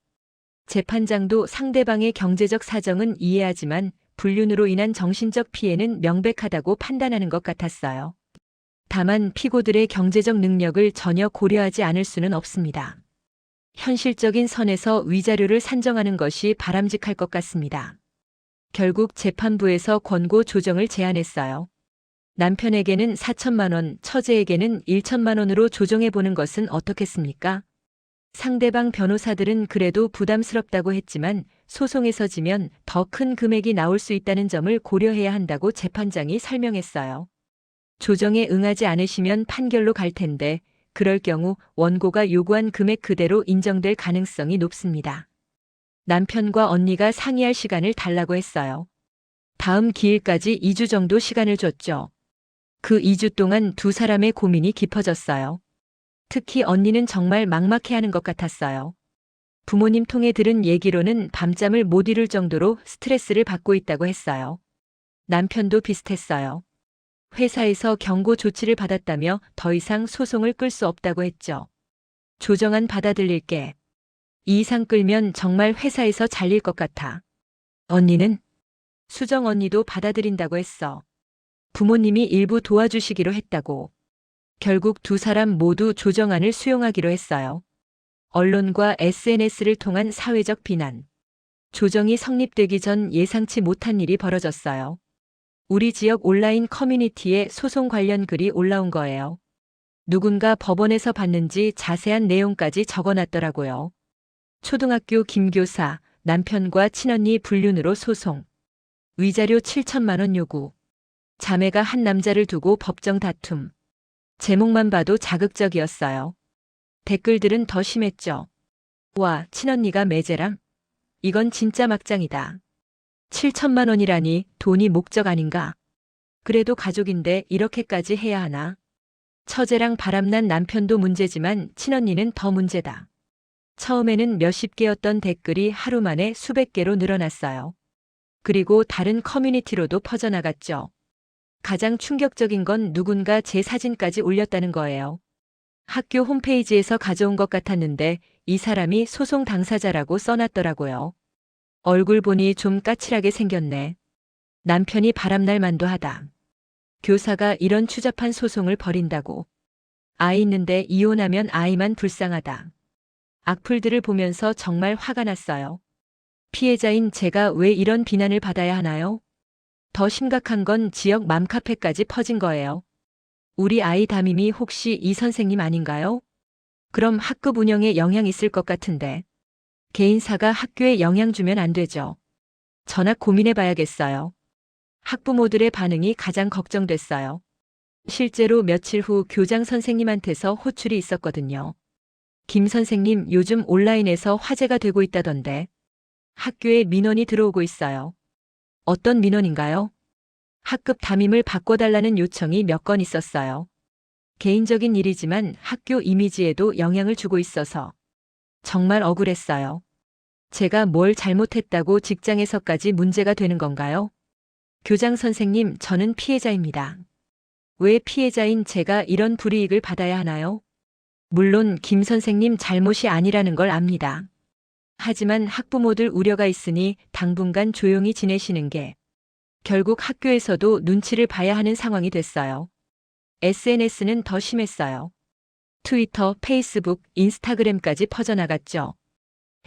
재판장도 상대방의 경제적 사정은 이해하지만 불륜으로 인한 정신적 피해는 명백하다고 판단하는 것 같았어요. 다만 피고들의 경제적 능력을 전혀 고려하지 않을 수는 없습니다. 현실적인 선에서 위자료를 산정하는 것이 바람직할 것 같습니다. 결국 재판부에서 권고 조정을 제안했어요. 남편에게는 4천만 원, 처제에게는 1천만 원으로 조정해보는 것은 어떻겠습니까? 상대방 변호사들은 그래도 부담스럽다고 했지만 소송에서 지면 더 큰 금액이 나올 수 있다는 점을 고려해야 한다고 재판장이 설명했어요. 조정에 응하지 않으시면 판결로 갈 텐데 그럴 경우 원고가 요구한 금액 그대로 인정될 가능성이 높습니다. 남편과 언니가 상의할 시간을 달라고 했어요. 다음 기일까지 2주 정도 시간을 줬죠. 그 2주 동안 두 사람의 고민이 깊어졌어요. 특히 언니는 정말 막막해하는 것 같았어요. 부모님 통해 들은 얘기로는 밤잠을 못 이룰 정도로 스트레스를 받고 있다고 했어요. 남편도 비슷했어요. 회사에서 경고 조치를 받았다며 더 이상 소송을 끌 수 없다고 했죠. 조정안 받아들일게. 이 이상 끌면 정말 회사에서 잘릴 것 같아. 언니는? 수정 언니도 받아들인다고 했어. 부모님이 일부 도와주시기로 했다고. 결국 두 사람 모두 조정안을 수용하기로 했어요. 언론과 SNS를 통한 사회적 비난. 조정이 성립되기 전 예상치 못한 일이 벌어졌어요. 우리 지역 온라인 커뮤니티에 소송 관련 글이 올라온 거예요. 누군가 법원에서 봤는지 자세한 내용까지 적어놨더라고요. 초등학교 김교사, 남편과 친언니 불륜으로 소송. 위자료 7천만 원 요구. 자매가 한 남자를 두고 법정 다툼. 제목만 봐도 자극적이었어요. 댓글들은 더 심했죠. 와, 친언니가 매제랑? 이건 진짜 막장이다. 7천만 원이라니 돈이 목적 아닌가? 그래도 가족인데 이렇게까지 해야 하나? 처제랑 바람난 남편도 문제지만 친언니는 더 문제다. 처음에는 몇십 개였던 댓글이 하루 만에 수백 개로 늘어났어요. 그리고 다른 커뮤니티로도 퍼져나갔죠. 가장 충격적인 건 누군가 제 사진까지 올렸다는 거예요. 학교 홈페이지에서 가져온 것 같았는데 이 사람이 소송 당사자라고 써놨더라고요. 얼굴 보니 좀 까칠하게 생겼네. 남편이 바람날 만도 하다. 교사가 이런 추잡한 소송을 벌인다고. 아이 있는데 이혼하면 아이만 불쌍하다. 악플들을 보면서 정말 화가 났어요. 피해자인 제가 왜 이런 비난을 받아야 하나요? 더 심각한 건 지역 맘카페까지 퍼진 거예요. 우리 아이 담임이 혹시 이 선생님 아닌가요? 그럼 학급 운영에 영향 있을 것 같은데. 개인사가 학교에 영향 주면 안 되죠. 전학 고민해 봐야겠어요. 학부모들의 반응이 가장 걱정됐어요. 실제로 며칠 후 교장 선생님한테서 호출이 있었거든요. 김 선생님 요즘 온라인에서 화제가 되고 있다던데. 학교에 민원이 들어오고 있어요. 어떤 민원인가요? 학급 담임을 바꿔달라는 요청이 몇 건 있었어요. 개인적인 일이지만 학교 이미지에도 영향을 주고 있어서 정말 억울했어요. 제가 뭘 잘못했다고 직장에서까지 문제가 되는 건가요? 교장 선생님, 저는 피해자입니다. 왜 피해자인 제가 이런 불이익을 받아야 하나요? 물론 김 선생님 잘못이 아니라는 걸 압니다. 하지만 학부모들 우려가 있으니 당분간 조용히 지내시는 게 결국 학교에서도 눈치를 봐야 하는 상황이 됐어요. SNS는 더 심했어요. 트위터, 페이스북, 인스타그램까지 퍼져나갔죠.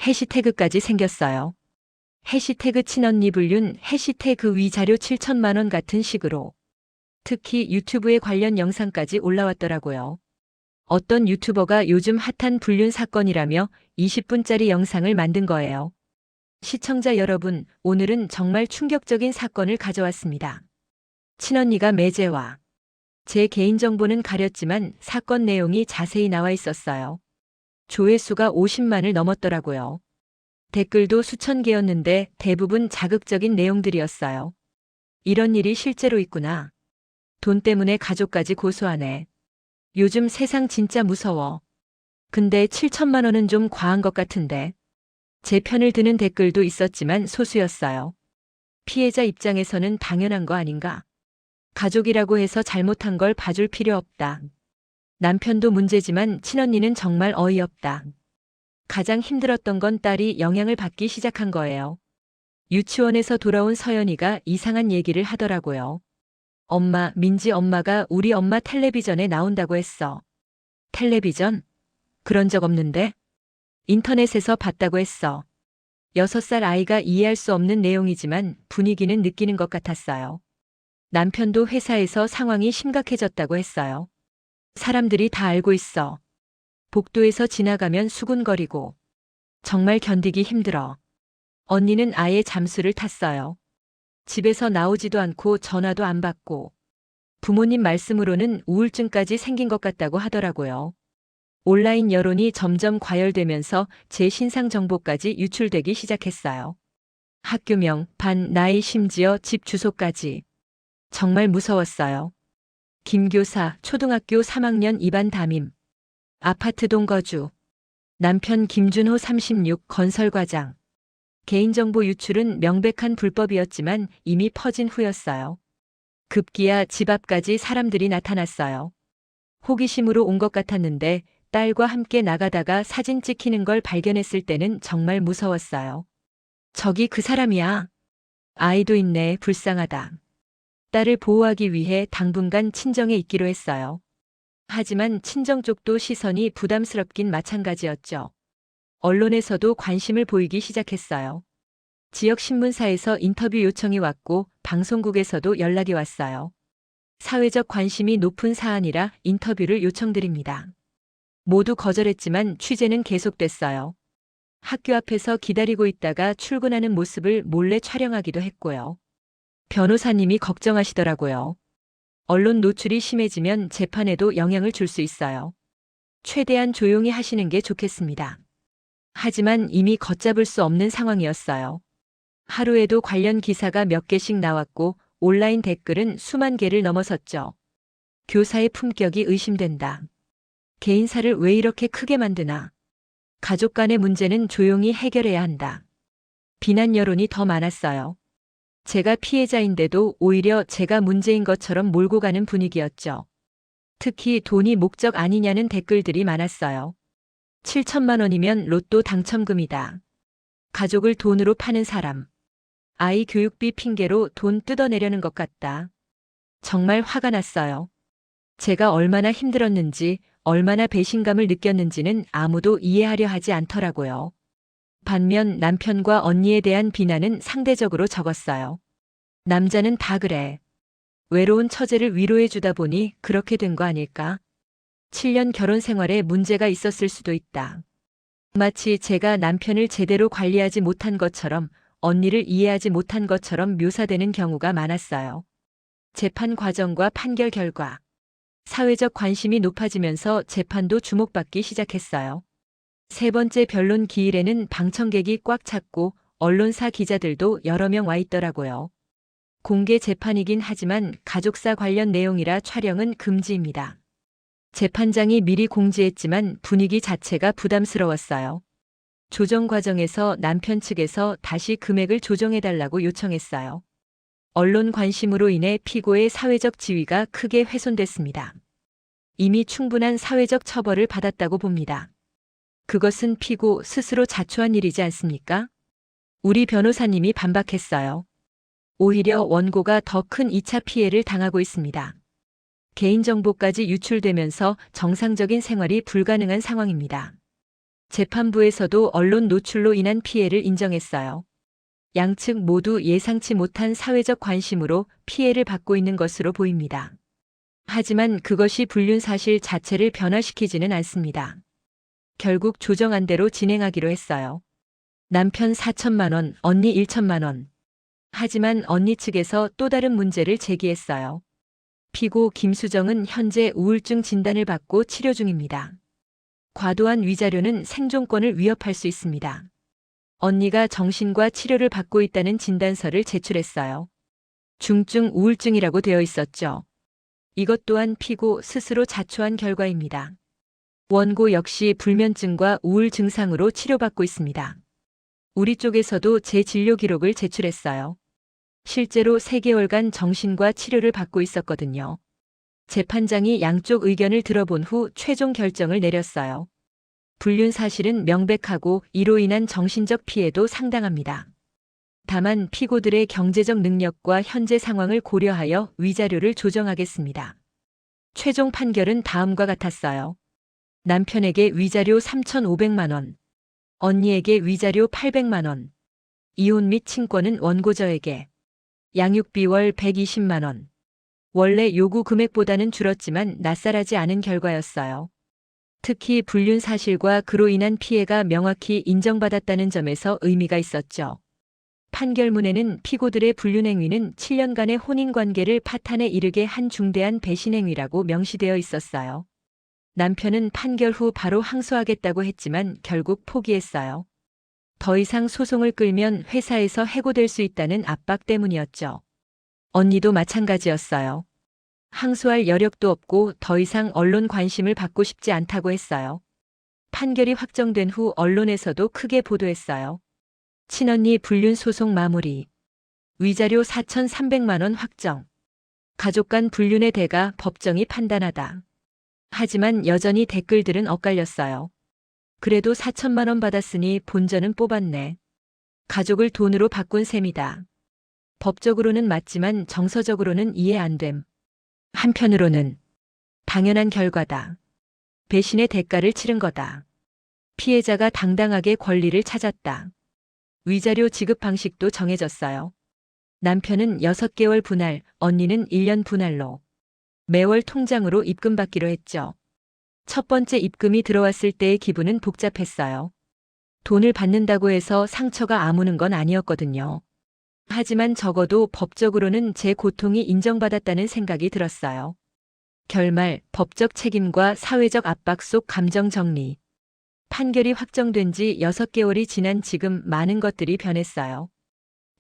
해시태그까지 생겼어요. 해시태그 친언니 불륜, 해시태그 위자료 7천만 원 같은 식으로. 특히 유튜브에 관련 영상까지 올라왔더라고요. 어떤 유튜버가 요즘 핫한 불륜 사건이라며 20분짜리 영상을 만든 거예요. 시청자 여러분, 오늘은 정말 충격적인 사건을 가져왔습니다. 친언니가 매제와 제 개인정보는 가렸지만 사건 내용이 자세히 나와 있었어요. 조회수가 50만을 넘었더라고요. 댓글도 수천 개였는데 대부분 자극적인 내용들이었어요. 이런 일이 실제로 있구나. 돈 때문에 가족까지 고소하네. 요즘 세상 진짜 무서워. 근데 7천만 원은 좀 과한 것 같은데. 제 편을 드는 댓글도 있었지만 소수였어요. 피해자 입장에서는 당연한 거 아닌가? 가족이라고 해서 잘못한 걸 봐줄 필요 없다. 남편도 문제지만 친언니는 정말 어이없다. 가장 힘들었던 건 딸이 영향을 받기 시작한 거예요. 유치원에서 돌아온 서연이가 이상한 얘기를 하더라고요. 엄마, 민지 엄마가 우리 엄마 텔레비전에 나온다고 했어. 텔레비전? 그런 적 없는데? 인터넷에서 봤다고 했어. 6살 아이가 이해할 수 없는 내용이지만 분위기는 느끼는 것 같았어요. 남편도 회사에서 상황이 심각해졌다고 했어요. 사람들이 다 알고 있어. 복도에서 지나가면 수군거리고. 정말 견디기 힘들어. 언니는 아예 잠수를 탔어요. 집에서 나오지도 않고 전화도 안 받고. 부모님 말씀으로는 우울증까지 생긴 것 같다고 하더라고요. 온라인 여론이 점점 과열되면서 제 신상 정보까지 유출되기 시작했어요. 학교명, 반, 나이, 심지어 집 주소까지. 정말 무서웠어요. 김교사, 초등학교 3학년 2반 담임. 아파트동 거주. 남편 김준호 36 건설과장. 개인정보 유출은 명백한 불법이었지만 이미 퍼진 후였어요. 급기야 집 앞까지 사람들이 나타났어요. 호기심으로 온 것 같았는데 딸과 함께 나가다가 사진 찍히는 걸 발견했을 때는 정말 무서웠어요. 저기 그 사람이야. 아이도 있네, 불쌍하다. 딸을 보호하기 위해 당분간 친정에 있기로 했어요. 하지만 친정 쪽도 시선이 부담스럽긴 마찬가지였죠. 언론에서도 관심을 보이기 시작했어요. 지역 신문사에서 인터뷰 요청이 왔고 방송국에서도 연락이 왔어요. 사회적 관심이 높은 사안이라 인터뷰를 요청드립니다. 모두 거절했지만 취재는 계속됐어요. 학교 앞에서 기다리고 있다가 출근하는 모습을 몰래 촬영하기도 했고요. 변호사님이 걱정하시더라고요. 언론 노출이 심해지면 재판에도 영향을 줄 수 있어요. 최대한 조용히 하시는 게 좋겠습니다. 하지만 이미 걷잡을 수 없는 상황이었어요. 하루에도 관련 기사가 몇 개씩 나왔고 온라인 댓글은 수만 개를 넘어섰죠. 교사의 품격이 의심된다. 개인사를 왜 이렇게 크게 만드나? 가족 간의 문제는 조용히 해결해야 한다. 비난 여론이 더 많았어요. 제가 피해자인데도 오히려 제가 문제인 것처럼 몰고 가는 분위기였죠. 특히 돈이 목적 아니냐는 댓글들이 많았어요. 7천만 원이면 로또 당첨금이다. 가족을 돈으로 파는 사람. 아이 교육비 핑계로 돈 뜯어내려는 것 같다. 정말 화가 났어요. 제가 얼마나 힘들었는지, 얼마나 배신감을 느꼈는지는 아무도 이해하려 하지 않더라고요. 반면 남편과 언니에 대한 비난은 상대적으로 적었어요. 남자는 다 그래. 외로운 처제를 위로해 주다 보니 그렇게 된 거 아닐까? 7년 결혼 생활에 문제가 있었을 수도 있다. 마치 제가 남편을 제대로 관리하지 못한 것처럼 언니를 이해하지 못한 것처럼 묘사되는 경우가 많았어요. 재판 과정과 판결 결과. 사회적 관심이 높아지면서 재판도 주목받기 시작했어요. 세 번째 변론 기일에는 방청객이 꽉 찼고 언론사 기자들도 여러 명 와 있더라고요. 공개 재판이긴 하지만 가족사 관련 내용이라 촬영은 금지입니다. 재판장이 미리 공지했지만 분위기 자체가 부담스러웠어요. 조정 과정에서 남편 측에서 다시 금액을 조정해달라고 요청했어요. 언론 관심으로 인해 피고의 사회적 지위가 크게 훼손됐습니다. 이미 충분한 사회적 처벌을 받았다고 봅니다. 그것은 피고 스스로 자초한 일이지 않습니까? 우리 변호사님이 반박했어요. 오히려 원고가 더 큰 2차 피해를 당하고 있습니다. 개인정보까지 유출되면서 정상적인 생활이 불가능한 상황입니다. 재판부에서도 언론 노출로 인한 피해를 인정했어요. 양측 모두 예상치 못한 사회적 관심으로 피해를 받고 있는 것으로 보입니다. 하지만 그것이 불륜 사실 자체를 변화시키지는 않습니다. 결국 조정안대로 진행하기로 했어요. 남편 4천만 원, 언니 1천만 원. 하지만 언니 측에서 또 다른 문제를 제기했어요. 피고 김수정은 현재 우울증 진단을 받고 치료 중입니다. 과도한 위자료는 생존권을 위협할 수 있습니다. 언니가 정신과 치료를 받고 있다는 진단서를 제출했어요. 중증 우울증이라고 되어 있었죠. 이것 또한 피고 스스로 자초한 결과입니다. 원고 역시 불면증과 우울 증상으로 치료받고 있습니다. 우리 쪽에서도 제 진료 기록을 제출했어요. 실제로 3개월간 정신과 치료를 받고 있었거든요. 재판장이 양쪽 의견을 들어본 후 최종 결정을 내렸어요. 불륜 사실은 명백하고 이로 인한 정신적 피해도 상당합니다. 다만 피고들의 경제적 능력과 현재 상황을 고려하여 위자료를 조정하겠습니다. 최종 판결은 다음과 같았어요. 남편에게 위자료 3,500만 원, 언니에게 위자료 800만 원, 이혼 및 친권은 원고저에게, 양육비 월 120만 원. 원래 요구 금액보다는 줄었지만 낯설하지 않은 결과였어요. 특히 불륜 사실과 그로 인한 피해가 명확히 인정받았다는 점에서 의미가 있었죠. 판결문에는 피고들의 불륜 행위는 7년간의 혼인관계를 파탄에 이르게 한 중대한 배신 행위라고 명시되어 있었어요. 남편은 판결 후 바로 항소하겠다고 했지만 결국 포기했어요. 더 이상 소송을 끌면 회사에서 해고될 수 있다는 압박 때문이었죠. 언니도 마찬가지였어요. 항소할 여력도 없고 더 이상 언론 관심을 받고 싶지 않다고 했어요. 판결이 확정된 후 언론에서도 크게 보도했어요. 친언니 불륜 소송 마무리. 위자료 4,300만 원 확정. 가족 간 불륜의 대가 법정이 판단하다. 하지만 여전히 댓글들은 엇갈렸어요. 그래도 4천만 원 받았으니 본전은 뽑았네. 가족을 돈으로 바꾼 셈이다. 법적으로는 맞지만 정서적으로는 이해 안 됨. 한편으로는 당연한 결과다. 배신의 대가를 치른 거다. 피해자가 당당하게 권리를 찾았다. 위자료 지급 방식도 정해졌어요. 남편은 6개월 분할, 언니는 1년 분할로 매월 통장으로 입금받기로 했죠. 첫 번째 입금이 들어왔을 때의 기분은 복잡했어요. 돈을 받는다고 해서 상처가 아무는 건 아니었거든요. 하지만 적어도 법적으로는 제 고통이 인정받았다는 생각이 들었어요. 결말, 법적 책임과 사회적 압박 속 감정 정리. 판결이 확정된 지 6개월이 지난 지금 많은 것들이 변했어요.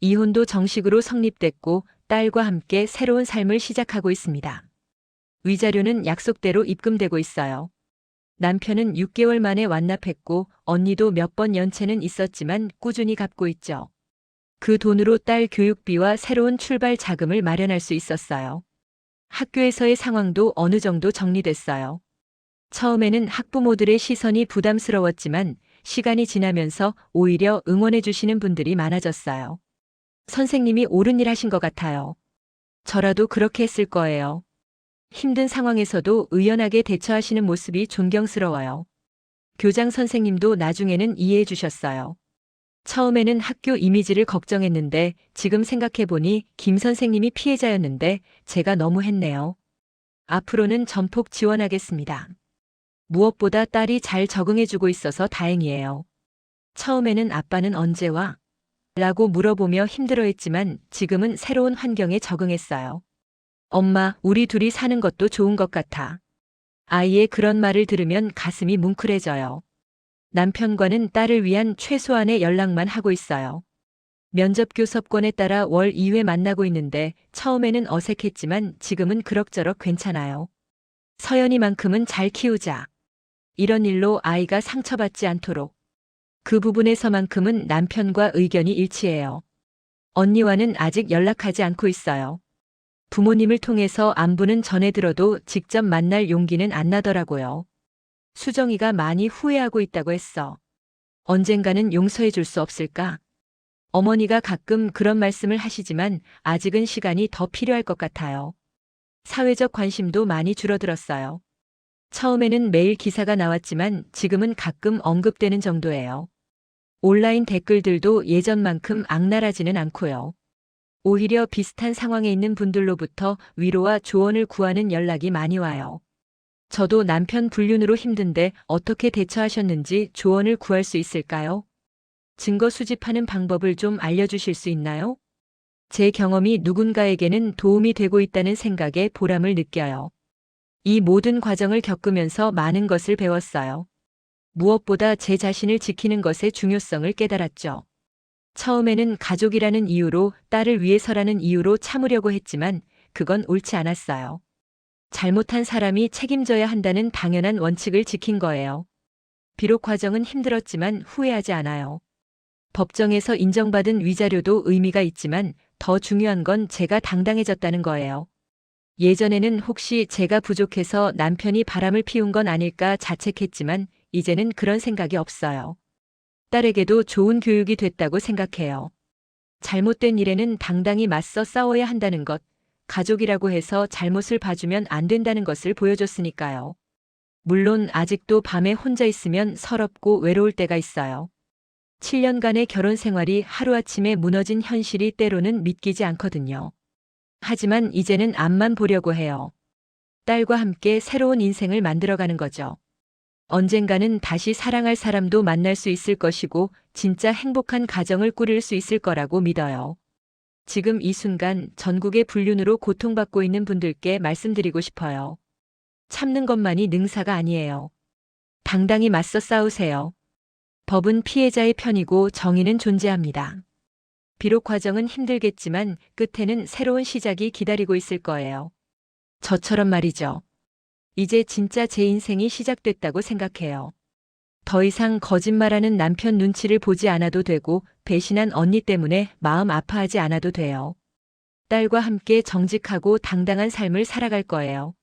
이혼도 정식으로 성립됐고 딸과 함께 새로운 삶을 시작하고 있습니다. 위자료는 약속대로 입금되고 있어요. 남편은 6개월 만에 완납했고 언니도 몇 번 연체는 있었지만 꾸준히 갚고 있죠. 그 돈으로 딸 교육비와 새로운 출발 자금을 마련할 수 있었어요. 학교에서의 상황도 어느 정도 정리됐어요. 처음에는 학부모들의 시선이 부담스러웠지만 시간이 지나면서 오히려 응원해 주시는 분들이 많아졌어요. 선생님이 옳은 일 하신 것 같아요. 저라도 그렇게 했을 거예요. 힘든 상황에서도 의연하게 대처하시는 모습이 존경스러워요. 교장 선생님도 나중에는 이해해 주셨어요. 처음에는 학교 이미지를 걱정했는데 지금 생각해보니 김 선생님이 피해자였는데 제가 너무 했네요. 앞으로는 전폭 지원하겠습니다. 무엇보다 딸이 잘 적응해주고 있어서 다행이에요. 처음에는 아빠는 언제 와? 라고 물어보며 힘들어했지만 지금은 새로운 환경에 적응했어요. 엄마, 우리 둘이 사는 것도 좋은 것 같아. 아이의 그런 말을 들으면 가슴이 뭉클해져요. 남편과는 딸을 위한 최소한의 연락만 하고 있어요. 면접 교섭권에 따라 월 2회 만나고 있는데 처음에는 어색했지만 지금은 그럭저럭 괜찮아요. 서연이만큼은 잘 키우자. 이런 일로 아이가 상처받지 않도록. 그 부분에서만큼은 남편과 의견이 일치해요. 언니와는 아직 연락하지 않고 있어요. 부모님을 통해서 안부는 전해 들어도 직접 만날 용기는 안 나더라고요. 수정이가 많이 후회하고 있다고 했어. 언젠가는 용서해 줄 수 없을까? 어머니가 가끔 그런 말씀을 하시지만 아직은 시간이 더 필요할 것 같아요. 사회적 관심도 많이 줄어들었어요. 처음에는 매일 기사가 나왔지만 지금은 가끔 언급되는 정도예요. 온라인 댓글들도 예전만큼 악랄하지는 않고요. 오히려 비슷한 상황에 있는 분들로부터 위로와 조언을 구하는 연락이 많이 와요. 저도 남편 불륜으로 힘든데 어떻게 대처하셨는지 조언을 구할 수 있을까요? 증거 수집하는 방법을 좀 알려주실 수 있나요? 제 경험이 누군가에게는 도움이 되고 있다는 생각에 보람을 느껴요. 이 모든 과정을 겪으면서 많은 것을 배웠어요. 무엇보다 제 자신을 지키는 것의 중요성을 깨달았죠. 처음에는 가족이라는 이유로, 딸을 위해서라는 이유로 참으려고 했지만 그건 옳지 않았어요. 잘못한 사람이 책임져야 한다는 당연한 원칙을 지킨 거예요. 비록 과정은 힘들었지만 후회하지 않아요. 법정에서 인정받은 위자료도 의미가 있지만 더 중요한 건 제가 당당해졌다는 거예요. 예전에는 혹시 제가 부족해서 남편이 바람을 피운 건 아닐까 자책했지만 이제는 그런 생각이 없어요. 딸에게도 좋은 교육이 됐다고 생각해요. 잘못된 일에는 당당히 맞서 싸워야 한다는 것, 가족이라고 해서 잘못을 봐주면 안 된다는 것을 보여줬으니까요. 물론 아직도 밤에 혼자 있으면 서럽고 외로울 때가 있어요. 7년간의 결혼 생활이 하루아침에 무너진 현실이 때로는 믿기지 않거든요. 하지만 이제는 앞만 보려고 해요. 딸과 함께 새로운 인생을 만들어가는 거죠. 언젠가는 다시 사랑할 사람도 만날 수 있을 것이고 진짜 행복한 가정을 꾸릴 수 있을 거라고 믿어요. 지금 이 순간 전국의 불륜으로 고통받고 있는 분들께 말씀드리고 싶어요. 참는 것만이 능사가 아니에요. 당당히 맞서 싸우세요. 법은 피해자의 편이고 정의는 존재합니다. 비록 과정은 힘들겠지만 끝에는 새로운 시작이 기다리고 있을 거예요. 저처럼 말이죠. 이제 진짜 제 인생이 시작됐다고 생각해요. 더 이상 거짓말하는 남편 눈치를 보지 않아도 되고 배신한 언니 때문에 마음 아파하지 않아도 돼요. 딸과 함께 정직하고 당당한 삶을 살아갈 거예요.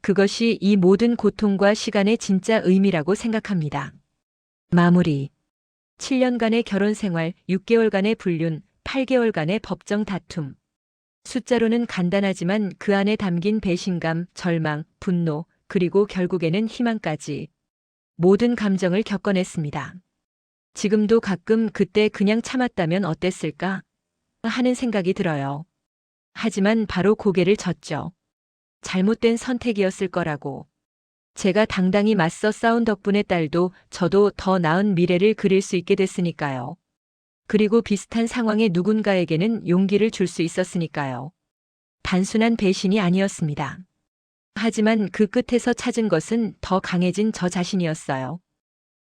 그것이 이 모든 고통과 시간의 진짜 의미라고 생각합니다. 마무리. 7년간의 결혼 생활, 6개월간의 불륜, 8개월간의 법정 다툼. 숫자로는 간단하지만 그 안에 담긴 배신감, 절망, 분노, 그리고 결국에는 희망까지 모든 감정을 겪어냈습니다. 지금도 가끔 그때 그냥 참았다면 어땠을까 하는 생각이 들어요. 하지만 바로 고개를 젓죠. 잘못된 선택이었을 거라고. 제가 당당히 맞서 싸운 덕분에 딸도 저도 더 나은 미래를 그릴 수 있게 됐으니까요. 그리고 비슷한 상황의 누군가에게는 용기를 줄 수 있었으니까요. 단순한 배신이 아니었습니다. 하지만 그 끝에서 찾은 것은 더 강해진 저 자신이었어요.